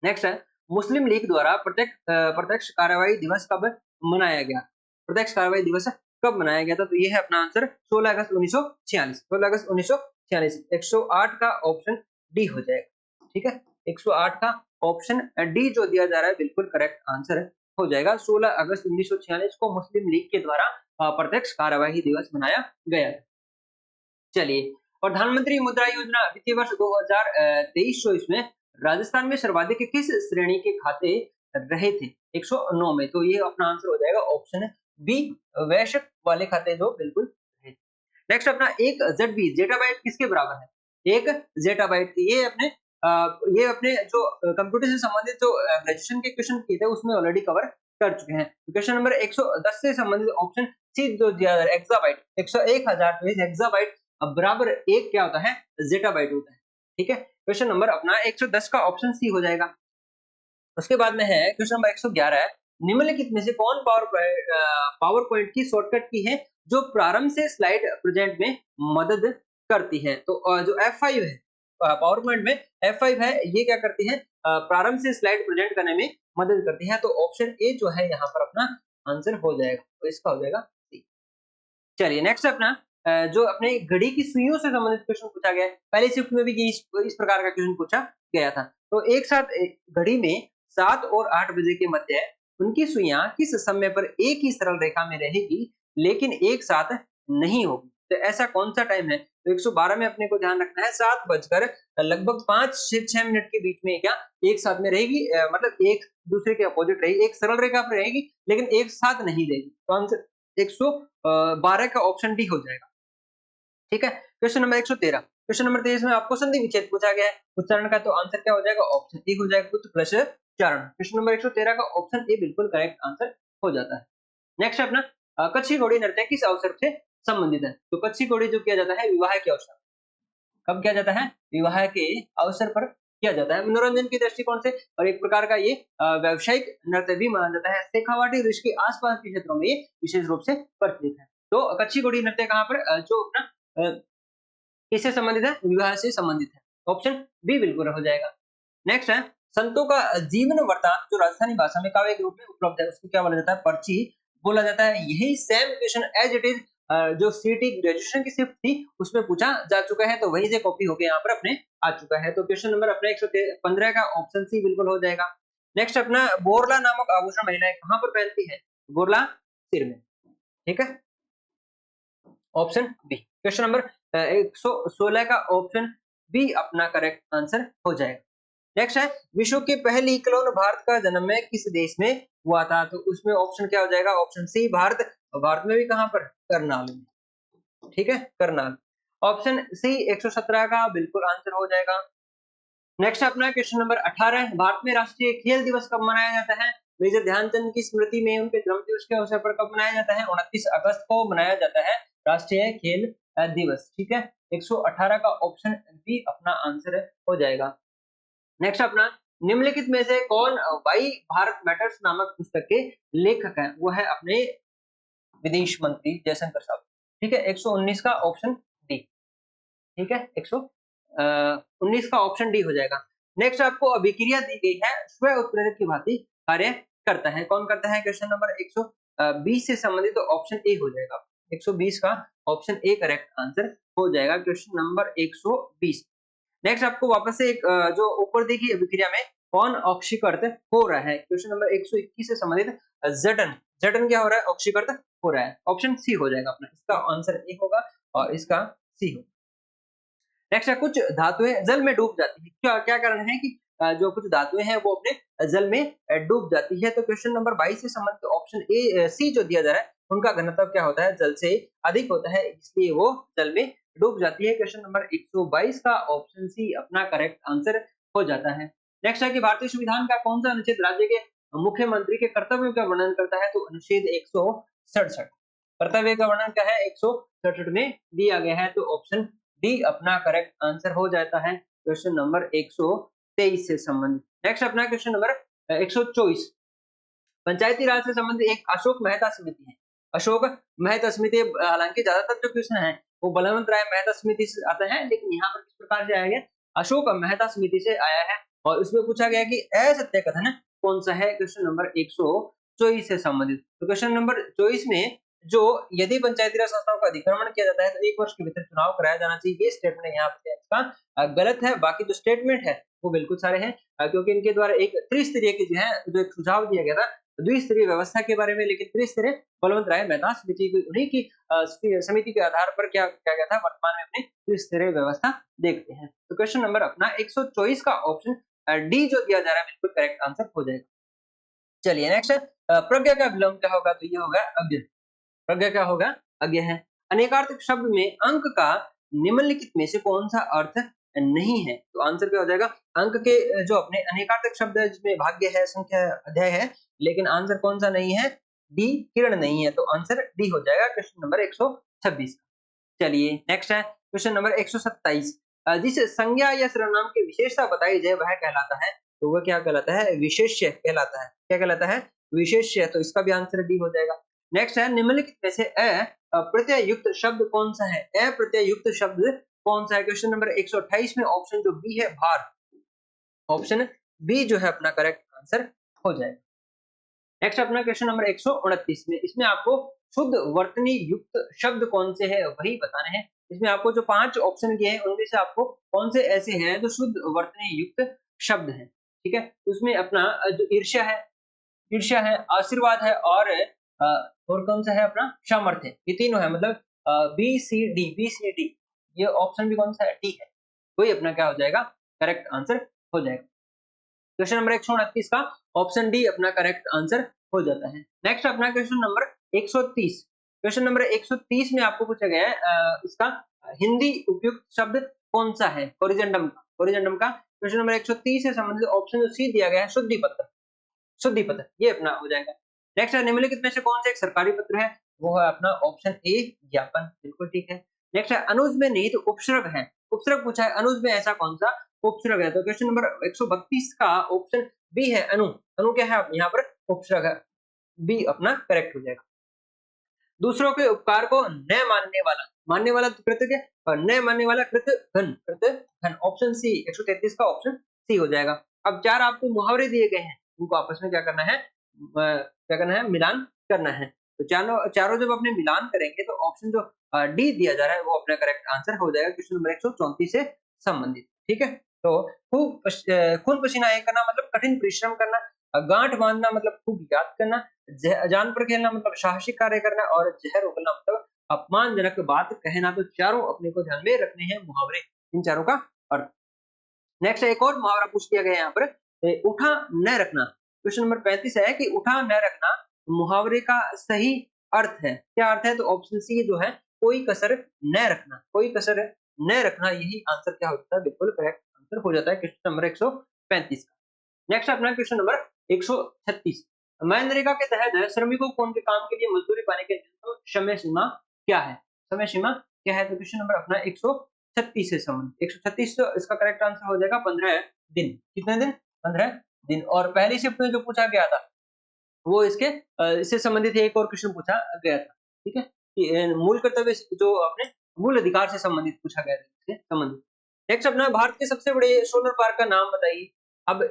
नेक्स्ट है मुस्लिम लीग द्वारा प्रत्यक्ष कार्यवाही दिवस कब मनाया गया? प्रत्यक्ष कार्यवाही दिवस कब मनाया गया था? तो ये है अपना आंसर 16 अगस्त 1946। 16 अगस्त 1946 108 का ऑप्शन डी हो जाएगा। ठीक है, 108 का ऑप्शन डी जो दिया जा रहा है बिल्कुल करेक्ट आंसर हो जाएगा। 16 अगस्त 1946 को मुस्लिम लीग के द्वारा प्रत्यक्ष कार्यवाही दिवस मनाया गया। चलिए, प्रधानमंत्री मुद्रा योजना वित्तीय वर्ष 2023-24 में राजस्थान में सर्वाधिक किस श्रेणी के खाते रहे थे? 109 में। तो ये अपना आंसर हो जाएगा ऑप्शन बी, वैश्विक वाले खाते जो बिल्कुल रहे। नेक्स्ट अपना 1 ज़ेड जेटाबाइट किसके बराबर है? 1 जेटाबाइट ये अपने जो कंप्यूटर से संबंधित जो ग्रेजुएशन के क्वेश्चन किए थे उसमें ऑलरेडी कवर कर चुके हैं। क्वेश्चन नंबर 110 से संबंधित ऑप्शन सी जो दिया है एक्साबाइट 101,000 एक्साबाइट बराबर एक क्या होता है? जेटाबाइट होता है। ठीक है, क्वेश्चन नंबर अपना 110 का ऑप्शन सी हो जाएगा। उसके बाद में है क्वेश्चन नंबर 111 है, निम्नलिखित में से कौन पावर पॉइंट की शॉर्टकट की है जो प्रारंभ से स्लाइड प्रेजेंट में मदद करती है? तो जो F5 है पावर पॉइंट में F5 है, ये क्या करती है? प्रारंभ से स्लाइड प्रेजेंट करने में मदद करती है। तो ऑप्शन ए जो है यहाँ पर अपना आंसर हो जाएगा, तो इसका हो जाएगा सी। चलिए नेक्स्ट अपना जो अपने घड़ी की सुइयों से संबंधित क्वेश्चन पूछा गया है। पहली शिफ्ट में भी इस प्रकार का क्वेश्चन पूछा गया था। तो एक साथ घड़ी में 7 और 8 बजे के मध्य उनकी सुइयां किस समय पर एक ही सरल रेखा में रहेगी लेकिन एक साथ नहीं होगी? तो ऐसा कौन सा टाइम है? तो 112 में अपने को ध्यान रखना है 7 बजकर लगभग 5 से 6 मिनट के बीच में क्या एक साथ में रहेगी, मतलब एक दूसरे के अपोजिट रहेगी, एक सरल रेखा पर रहेगी लेकिन एक साथ नहीं रहेगी। तो आंसर 112 का ऑप्शन डी हो जाएगा। ठीक है, क्वेश्चन नंबर 113। क्वेश्चन नंबर 23 में आपको संधि विच्छेद पूछा गया है। उच्चारण का तो आंसर क्या हो जाएगा? ऑप्शन ए हो जाएगा, कुछ प्लस चारण। क्वेश्चन नंबर 113 का ऑप्शन ए बिल्कुल करेक्ट आंसर हो जाता है। नेक्स्ट अपना कच्छी घोड़ी नृत्य किस अवसर से संबंधित है? तो कच्छी घोड़ी जो किया जाता है विवाह के अवसर। कब किया जाता है? विवाह के अवसर पर किया जाता है, मनोरंजन के दृष्टिकोण से, और एक प्रकार का ये व्यावसायिक नृत्य भी माना जाता है। शेखावाटी ऋषि के आसपास के क्षेत्रों में ये विशेष रूप से प्रचलित है। तो कच्छी घोड़ी नृत्य कहाँ पर जो अपना किससे संबंधित है? विवाह से संबंधित है। ऑप्शन बी बिल्कुल हो जाएगा। नेक्स्ट है संतों का जीवन वृत्तांत जो राजस्थानी भाषा में काव्य के रूप में उपलब्ध है उसको क्या बोला जाता है? पर्ची बोला जाता है। यही same question as it is जो सीटी ग्रेजुएशन की शिफ्ट थी उसमें पूछा जा चुका है, तो वहीं से कॉपी होकर यहाँ पर अपने आ चुका है। तो क्वेश्चन नंबर अपने 115 का ऑप्शन सी बिल्कुल हो जाएगा। नेक्स्ट अपना बोरला नामक आभूषण महिलाएं कहाँ पर पहनती है? बोरला सिर में। ठीक है, ऑप्शन बी। क्वेश्चन नंबर 116 का ऑप्शन बी अपना करेक्ट आंसर हो जाएगा। नेक्स्ट है विश्व की पहली क्लोन भारत का जन्म में किस देश में हुआ था? तो उसमें ऑप्शन क्या हो जाएगा? Option C Bharat. भारत में भी कहां पर? करनाल में। ठीक है, करनाल। ऑप्शन सी 117 का बिल्कुल आंसर हो जाएगा। नेक्स्ट अपना क्वेश्चन नंबर 18 भारत में राष्ट्रीय खेल दिवस कब मनाया जाता है? मेजर ध्यानचंद की स्मृति में उनके जन्म दिवस के अवसर पर कब मनाया जाता है? 29 अगस्त को मनाया जाता है राष्ट्रीय खेल दिवस। ठीक है, 118 का ऑप्शन बी अपना आंसर हो जाएगा। नेक्स्ट अपना निम्नलिखित में से कौन वाई भारत मैटर्स नामक पुस्तक के लेखक हैं? वो है अपने विदेश मंत्री जयशंकर साहब। ठीक है, 119 का ऑप्शन डी। ठीक है, 119 का ऑप्शन डी हो जाएगा। नेक्स्ट आपको अभिक्रिया दी गई है स्व उत्प्रेरक की भांति कार्य करता है। कौन करता है? क्वेश्चन नंबर 120 से संबंधित तो ऑप्शन ए हो जाएगा। 120 का ऑप्शन ए करेक्ट आंसर हो जाएगा, क्वेश्चन नंबर 120। नेक्स्ट आपको वापस से एक जो ऊपर दी गई अभिक्रिया में कौन ऑक्सीकृत हो रहा है? क्वेश्चन नंबर 121 से संबंधित जटन। जटन क्या हो रहा है? ऑक्सीकृत हो रहा है। ऑप्शन सी हो जाएगा अपना, इसका आंसर ए होगा और इसका सी होगा। नेक्स्ट है कुछ धातुएं जल में डूब जाती है, क्या क्या कारण है कि जो कुछ धातुएं हैं वो अपने जल में डूब जाती है। तो क्वेश्चन नंबर 22 से संबंधित ऑप्शन ए सी जो दिया जा रहा है उनका घनत्व क्या होता है, जल से अधिक होता है, इसलिए वो जल में डूब जाती है। क्वेश्चन नंबर 122 का ऑप्शन सी अपना करेक्ट आंसर हो जाता है। नेक्स्ट है कि भारतीय संविधान का कौन सा अनुच्छेद राज्य के मुख्यमंत्री के कर्तव्यों का वर्णन करता है, तो अनुच्छेद 167। कर्तव्य का वर्णन क्या है, 167 में दिया गया है, तो ऑप्शन डी अपना करेक्ट आंसर हो जाता है क्वेश्चन नंबर 123 से संबंधित। नेक्स्ट अपना क्वेश्चन नंबर 124, पंचायती राज से संबंधित एक अशोक मेहता समिति है। अशोक मेहता समिति, हालांकि ज्यादातर जो क्वेश्चन है वो बलवंत राय मेहता समिति से आते हैं, लेकिन यहाँ पर किस प्रकार से आया है, अशोक मेहता समिति से आया है। और उसमें पूछा गया कि असत्य कथन कौन सा है, क्वेश्चन नंबर 124 से संबंधित। तो क्वेश्चन नंबर 24 में जो यदि पंचायती राज संस्थाओं का अधिग्रहण किया जाता है तो 1 वर्ष के भीतर चुनाव कराया जाना चाहिए, ये स्टेटमेंट यहाँ पे इसका गलत है। बाकी जो स्टेटमेंट है वो बिल्कुल सारे हैं, क्योंकि इनके द्वारा एक त्रिस्तरीय की जो है जो एक सुझाव दिया गया था द्विस्तरीय व्यवस्था के बारे में, लेकिन त्रिस्तरीय बलवंत राय मेहता समिति की उन्हीं की समिति के आधार पर क्या किया गया था, वर्तमान में अपनी त्रिस्तरीय व्यवस्था देखते हैं। तो क्वेश्चन नंबर अपना 124 का ऑप्शन डी जो दिया जा रहा है बिल्कुल करेक्ट आंसर हो जाएगा। चलिए नेक्स्ट, प्रज्ञा का विलोम क्या होगा, तो ये होगा अज्ञ। प्रज्ञा क्या होगा, अज्ञ है। अनेकार्थक शब्द में अंक का निम्नलिखित में से कौन सा अर्थ नहीं है, तो आंसर क्या हो जाएगा, अंक के जो अपने अनेकार्थक शब्द है जिसमें भाग्य है, संख्या, अध्याय है, लेकिन आंसर कौन सा नहीं है, डी किरण नहीं है, तो आंसर डी हो जाएगा क्वेश्चन नंबर 126। चलिए नेक्स्ट है क्वेश्चन नंबर 127, जिस संज्ञा या सर्वनाम की विशेषता बताई जाए वह कहलाता है, तो वह क्या कहलाता है, विशेष्य कहलाता है। क्या कहलाता है, विशेष्य, तो इसका भी आंसर डी हो जाएगा। नेक्स्ट है निम्नलिखित में से प्रत्यय युक्त शब्द कौन सा है, प्रत्यय युक्त शब्द कौन सा है, क्वेश्चन नंबर 128 में ऑप्शन जो बी है भार, ऑप्शन बी जो है अपना करेक्ट आंसर हो जाएगा। नेक्स्ट अपना क्वेश्चन नंबर 129 में, इसमें आपको शुद्ध वर्तनी युक्त शब्द कौन से हैं वही बताने हैं। इसमें आपको जो 5 ऑप्शन दिए हैं उनमें से आपको कौन से ऐसे हैं जो शुद्ध वर्तनी युक्त शब्द हैं, ठीक है। उसमें अपना जो ईर्ष्या है, आशीर्वाद है, और कौन सा है अपना सामर्थ्य, ये तीनों है, मतलब बी सी डी, ये ऑप्शन भी कौन सा है, डी है, वही अपना क्या हो जाएगा, करेक्ट आंसर हो जाएगा। क्वेश्चन नंबर 129 का ऑप्शन डी अपना करेक्ट आंसर हो जाता है। नेक्स्ट अपना क्वेश्चन नंबर 130, क्वेश्चन नंबर 130 में आपको पूछा गया है इसका हिंदी उपयुक्त शब्द कौन सा है, कोरिजेंडम का क्वेश्चन नंबर 130 से संबंधित ऑप्शन जो सी दिया गया है शुद्धि पत्र, ये अपना हो जाएगा। नेक्स्ट है निम्नलिखित में से कौन सा एक सरकारी पत्र है, वो है अपना ऑप्शन ए ज्ञापन, बिल्कुल ठीक है। नेक्स्ट है अनुज में निहित उपसर्ग है, उपसर्ग पूछा है, अनुज में ऐसा कौन सा उपसर्ग है, तो क्वेश्चन नंबर 132 का ऑप्शन बी है अनु क्या है यहाँ पर, उपसर्ग है, बी अपना करेक्ट हो जाएगा। दूसरों के उपकार को न मानने वाला कृतज्ञ और न मानने वाला कृतघ्न, ऑप्शन सी 133 का ऑप्शन सी हो जाएगा। अब 4 आपको मुहावरे दिए गए हैं, उनको आपस में क्या करना है, मिलान करना है। तो चारों जब अपने मिलान करेंगे तो ऑप्शन जो डी दिया जा रहा है वो अपना करेक्ट आंसर हो जाएगा क्वेश्चन नंबर 134 से संबंधित, ठीक है। तो खून पसीना एक करना मतलब कठिन परिश्रम करना, गांठ बांधना मतलब खूब याद करना, जान पर खेलना मतलब साहसिक कार्य करना, और जहर उगलना मतलब अपमानजनक बात कहना। तो चारों अपने को ध्यान में रखने हैं मुहावरे, इन चारों का अर्थ। नेक्स्ट एक और मुहावरा पूछ दिया गया है यहाँ पर, उठा न रखना, क्वेश्चन नंबर 35 है कि उठा न रखना मुहावरे का सही अर्थ है, क्या अर्थ है, तो ऑप्शन सी जो है कोई कसर न रखना, यही आंसर क्या होता है, बिल्कुल करेक्ट आंसर हो जाता है क्वेश्चन नंबर 135 का। नेक्स्ट अपना क्वेश्चन नंबर 136, मनरेगा के तहत श्रमिकों को उनके काम के लिए मजदूरी पाने के समय सीमा क्या है, तो क्वेश्चन नंबर अपना 136 से संबंधित 136, तो इसका करेक्ट आंसर हो जाएगा 15 दिन। कितने दिन, 15 दिन। और पहली शिफ्ट में जो पूछा गया था वो इससे संबंधित एक और क्वेश्चन पूछा गया था, ठीक है, कि मूल कर्तव्य जो अपने मूल अधिकार से संबंधित पूछा गया था, इससे संबंधित। नेक्स्ट अपना भारत के सबसे बड़े सोलर पार्क का नाम बताइए। अब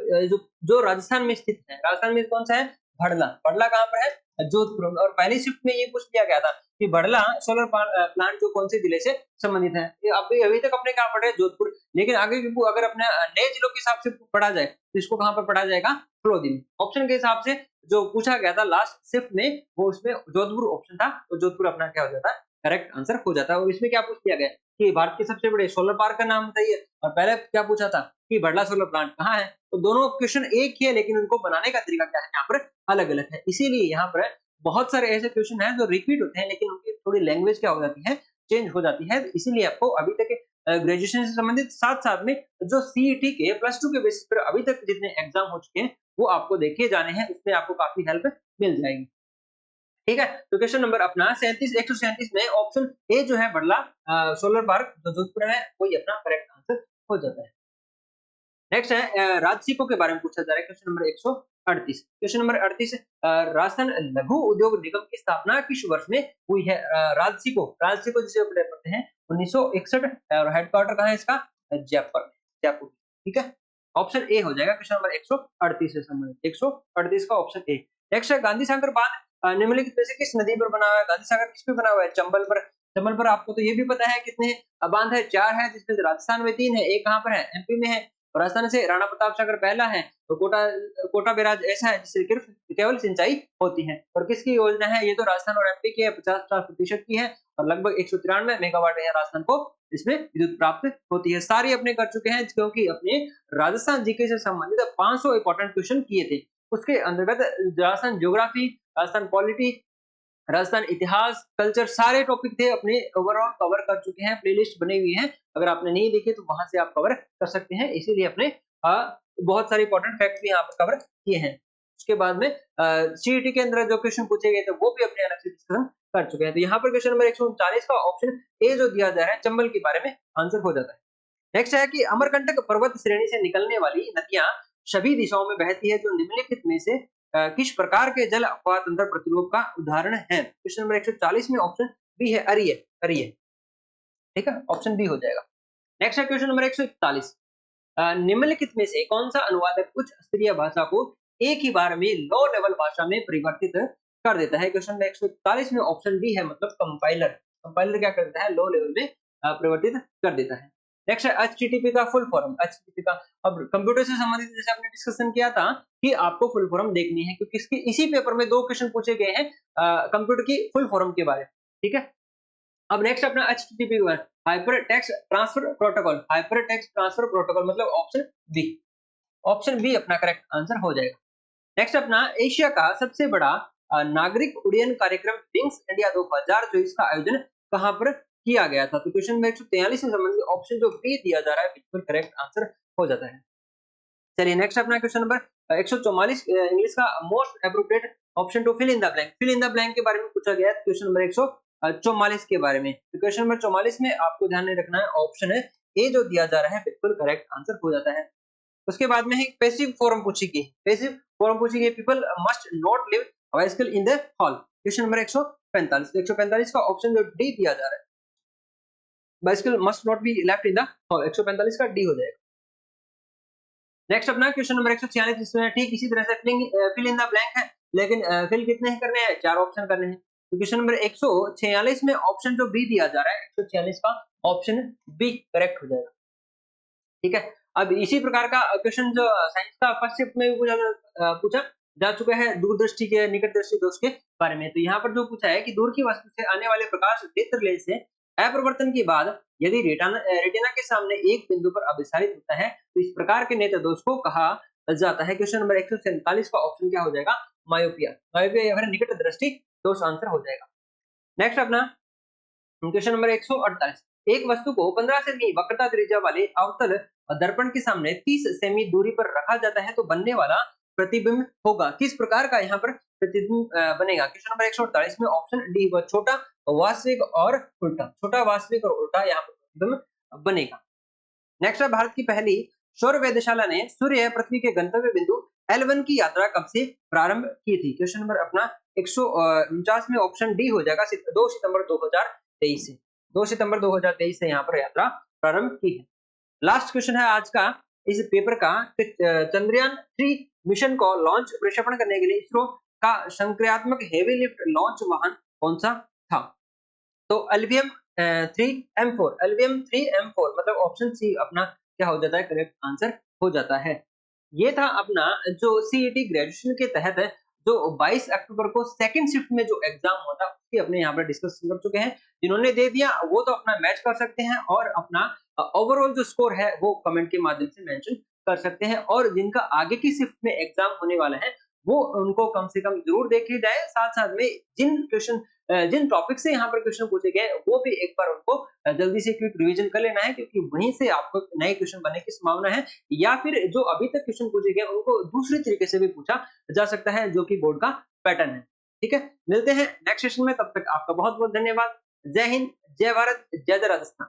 जो राजस्थान में स्थित है, राजस्थान में कौन सा है, भड़ला कहाँ पर है, जोधपुर में। और पहली शिफ्ट में ये पूछ लिया गया था कि भड़ला सोलर प्लांट जो कौन से जिले से संबंधित है, अभी तक अपने कहाँ पढ़े हैं, जोधपुर, लेकिन आगे अगर अपने नए जिलों के हिसाब से पढ़ा जाए तो इसको कहाँ पर पढ़ा जाएगा, फ्लोदी में। ऑप्शन के हिसाब से जो पूछा गया था लास्ट शिफ्ट में वो उसमें जोधपुर ऑप्शन था, तो जोधपुर अपना क्या हो जाता है, करेक्ट आंसर हो जाता है। और इसमें क्या पूछ लिया गया कि भारत के सबसे बड़े सोलर पार्क का नाम बताइए, और पहले क्या पूछा था कि बड़ला सोलर प्लांट कहाँ है। तो दोनों क्वेश्चन एक ही है, लेकिन उनको बनाने का तरीका क्या है यहाँ पर अलग-अलग है। इसीलिए यहाँ पर बहुत सारे ऐसे क्वेश्चन हैं जो रिपीट होते हैं, लेकिन उनकी थोड़ी लैंग्वेज क्या हो जाती है, चेंज हो जाती है। इसीलिए आपको अभी तक ग्रेजुएशन से संबंधित साथ-साथ में जो सीईटी के प्लस 2 के बेसिस पर अभी तक जितने एग्जाम हो चुके हैं, वो आपको देखे जाने हैं, उसमें आपको काफ़ी हेल्प मिल जाएगी। ठीक है? तो क्वेश्चन नंबर अपना 37 137 में ऑप्शन ए जो है बड़ला सोलर पार्क जो जोधपुर में है, वही अपना करेक्ट आंसर हो जाता है। नेक्स्ट है राजसिको के बारे में पूछा जा रहा है question number 138। Question number 38 Rajasthan लघु उद्योग निगम की स्थापना किस वर्ष में हुई है? राजसिको राजसिको जिसे अपने पढ़ते हैं 1961 और हेडक्वार्टर कहाँ है इसका? जयपुर में, जयपुर। ठीक है? ऑप्शन ए हो जाएगा क्वेश्चन नंबर 138 से संबंधित 138 का ऑप्शन ए। नेक्स्ट है गांधी सागर बांध निम्नलिखित में से किस नदी पर बना हुआ है? गांधी सागर किस पे बना हुआ है? चंबल पर। चंबल पर आपको तो ये भी पता है कितने बांध है? 4 है, जिसमें से राजस्थान में 3 है, एक कहाँ पर है? एमपी में है। और राजस्थान से राणा प्रताप सागर पहला है, तो कोटा कोटा बैराज ऐसा है जिससे सिर्फ केवल सिंचाई होती है। और किसकी योजना है? ये तो राजस्थान और एमपी की है, 50-60% की है और लगभग 193 मेगावाट यहाँ राजस्थान को इसमें विद्युत प्राप्त होती है। सारी अपने कर चुके हैं, क्योंकि अपने राजस्थान जीके से संबंधित 500 इंपॉर्टेंट क्वेश्चन किए थे। उसके अंतर्गत राजस्थान ज्योग्राफी, राजस्थान पॉलिटी, राजस्थान इतिहास, कल्चर सारे टॉपिक थे अपने ओवरऑल कवर कर चुके हैं, प्लेलिस्ट बनी हुई है। अगर आपने नहीं देखी तो वहां से आप कवर कर सकते हैं। इसीलिए अपने बहुत सारे इंपॉर्टेंट फैक्ट्स भी यहाँ पर कवर किए हैं। उसके बाद में सीईटी के अंदर जो क्वेश्चन पूछे गए थे वो भी अपने अलग से डिस्कशन कर चुके हैं। तो यहाँ पर क्वेश्चन नंबर 139 का ऑप्शन ए जो दिया जा रहा है चंबल के बारे में आंसर हो जाता है। नेक्स्ट है कि अमरकंटक पर्वत श्रेणी से निकलने वाली नदियां सभी दिशाओं में बहती है, जो निम्नलिखित में से किस प्रकार के जल अपवाह तंत्र प्रतिरूप का उदाहरण है? क्वेश्चन नंबर 140 में ऑप्शन बी है अरिय, अरिय। ठीक है, ऑप्शन बी हो जाएगा। नेक्स्ट है क्वेश्चन नंबर 141। निम्नलिखित में से कौन सा अनुवादक उच्च स्तरीय भाषा को एक ही बार में लो लेवल भाषा में परिवर्तित कर देता है? क्वेश्चन नंबर 141 में ऑप्शन डी है, मतलब कंपाइलर। कंपाइलर क्या करता है? लो लेवल में परिवर्तित कर देता है। नेक्स्ट है एचटीटीपी का फुल फॉर्म। एचटीटीपी का अब कंप्यूटर से संबंधित जैसे आपने डिस्कशन किया था कि आपको फुल फॉर्म देखनी है, क्योंकि इसके इसी पेपर में 2 क्वेश्चन पूछे गए हैं कंप्यूटर की फुल फॉर्म के बारे में। ठीक है? अब नेक्स्ट अपना HTTP hyper text transfer protocol. Hyper text transfer protocol मतलब ऑप्शन बी। ऑप्शन बी अपना करेक्ट आंसर हो जाएगा। नेक्स्ट अपना एशिया का सबसे बड़ा नागरिक उड्डयन कार्यक्रम विंग्स इंडिया 2024 का आयोजन कहां पर किया गया था? तो क्वेश्चन में 143 से संबंधित ऑप्शन जो बी दिया जा रहा है बिल्कुल करेक्ट आंसर हो जाता है। चलिए नेक्स्ट अपना क्वेश्चन नंबर 144 इंग्लिश का most appropriate option to fill in the blank. Fill in the blank के बारे में पूछा गया है क्वेश्चन नंबर 144 के बारे में। तो क्वेश्चन नंबर 44 में आपको ध्यान में रखना है ऑप्शन है ए जो दिया जा रहा है बिल्कुल करेक्ट आंसर हो जाता है। उसके बाद में एक पैसिव फॉर्म पूछी गई। पैसिव फॉर्म पूछी गई, people must not live bicycle in the hall. Question number 145। 145 का ऑप्शन जो डी दिया जा रहा है, bicycle must not be left in the hall, 145 का डी हो जाएगा। नेक्स्ट अपना क्वेश्चन नंबर 146, इसमें ठीक इसी तरह से फिल इन द ब्लैंक है, लेकिन फिल कितने ही करने हैं? 4 ऑप्शन करने हैं। तो क्वेश्चन नंबर 146 में ऑप्शन जो बी दिया जा रहा है 146 का ऑप्शन बी करेक्ट हो जाएगा। ठीक है, अब इसी प्रकार का क्वेश्चन जो साइंस का फर्स्ट शिफ्ट में भी पूछा जा चुका है दूरदृष्टि के निकटदर्शी दोष के बारे में। तो यहाँ पर जो पूछा है कि दूर की वस्तु से आने वाले प्रकाश नेत्र लेंस से अपरिवर्तन के बाद यदि रेटिना के सामने एक बिंदु पर अभिसारित होता है तो इस प्रकार के नेत्र दोष को कहा जाता है? क्वेश्चन नंबर 147 का ऑप्शन क्या हो जाएगा? मायोपिया। मायोपिया या फिर निकट दृष्टि दोष आंसर हो जाएगा। नेक्स्ट अपना क्वेश्चन नंबर 148। एक वस्तु को 15 सेमी वक्रता त्रिज्या वाले अवतल दर्पण के सामने 30 सेमी दूरी पर रखा जाता है तो बनने वाला प्रतिबिंब होगा किस प्रकार का? यहाँ पर प्रतिबिंब बनेगा। क्वेश्चन नंबर 148 में ऑप्शन डी व छोटा वास्तविक और उल्टा। छोटा वास्तविक और उल्टा यहाँ पर प्रतिबिंब बनेगा। नेक्स्ट है भारत की पहली सौर वेधशाला ने सूर्य पृथ्वी के गंतव्य बिंदु L1 की यात्रा कब से प्रारंभ की थी? क्वेश्चन नंबर अपना 149 में ऑप्शन डी हो जाएगा 2 सितंबर 2023 से। 2 सितंबर 2023 से यहाँ पर यात्रा प्रारंभ की है। लास्ट क्वेश्चन है आज का इस पेपर का, चंद्रयान 3 मिशन को लॉन्च प्रक्षेपण करने के लिए इसरो का संक्रियात्मक हेवी लिफ्ट लॉन्च वाहन कौन सा था? तो एलवीएम 3M4। एलवीएम 3M4 मतलब ऑप्शन सी अपना क्या हो जाता है? करेक्ट आंसर हो जाता है। ये था अपना जो सीईटी ग्रेजुएशन के तहत जो 22 अक्टूबर को सेकंड शिफ्ट में जो एग्जाम हुआ था उसकी अपने यहाँ पर डिस्कशन कर चुके हैं। जिन्होंने दे दिया वो तो अपना मैच कर सकते हैं और अपना ओवरऑल जो स्कोर है वो कमेंट के माध्यम से मेंशन कर सकते हैं, और जिनका आगे की शिफ्ट में एग्जाम होने वाला है वो उनको कम से कम जरूर देखे जाए। साथ-साथ में जिन टॉपिक से यहाँ पर क्वेश्चन पूछे गए वो भी एक बार उनको जल्दी से क्विक रिवीजन कर लेना है, क्योंकि वहीं से आपको नए क्वेश्चन बनने की संभावना है, या फिर जो अभी तक क्वेश्चन पूछे गए उनको दूसरे तरीके से भी पूछा जा सकता है, जो कि बोर्ड का पैटर्न है। ठीक है? मिलते हैं नेक्स्ट सेशन में, तब तक आपका बहुत-बहुत धन्यवाद। जय हिंद, जय भारत, जय राजस्थान।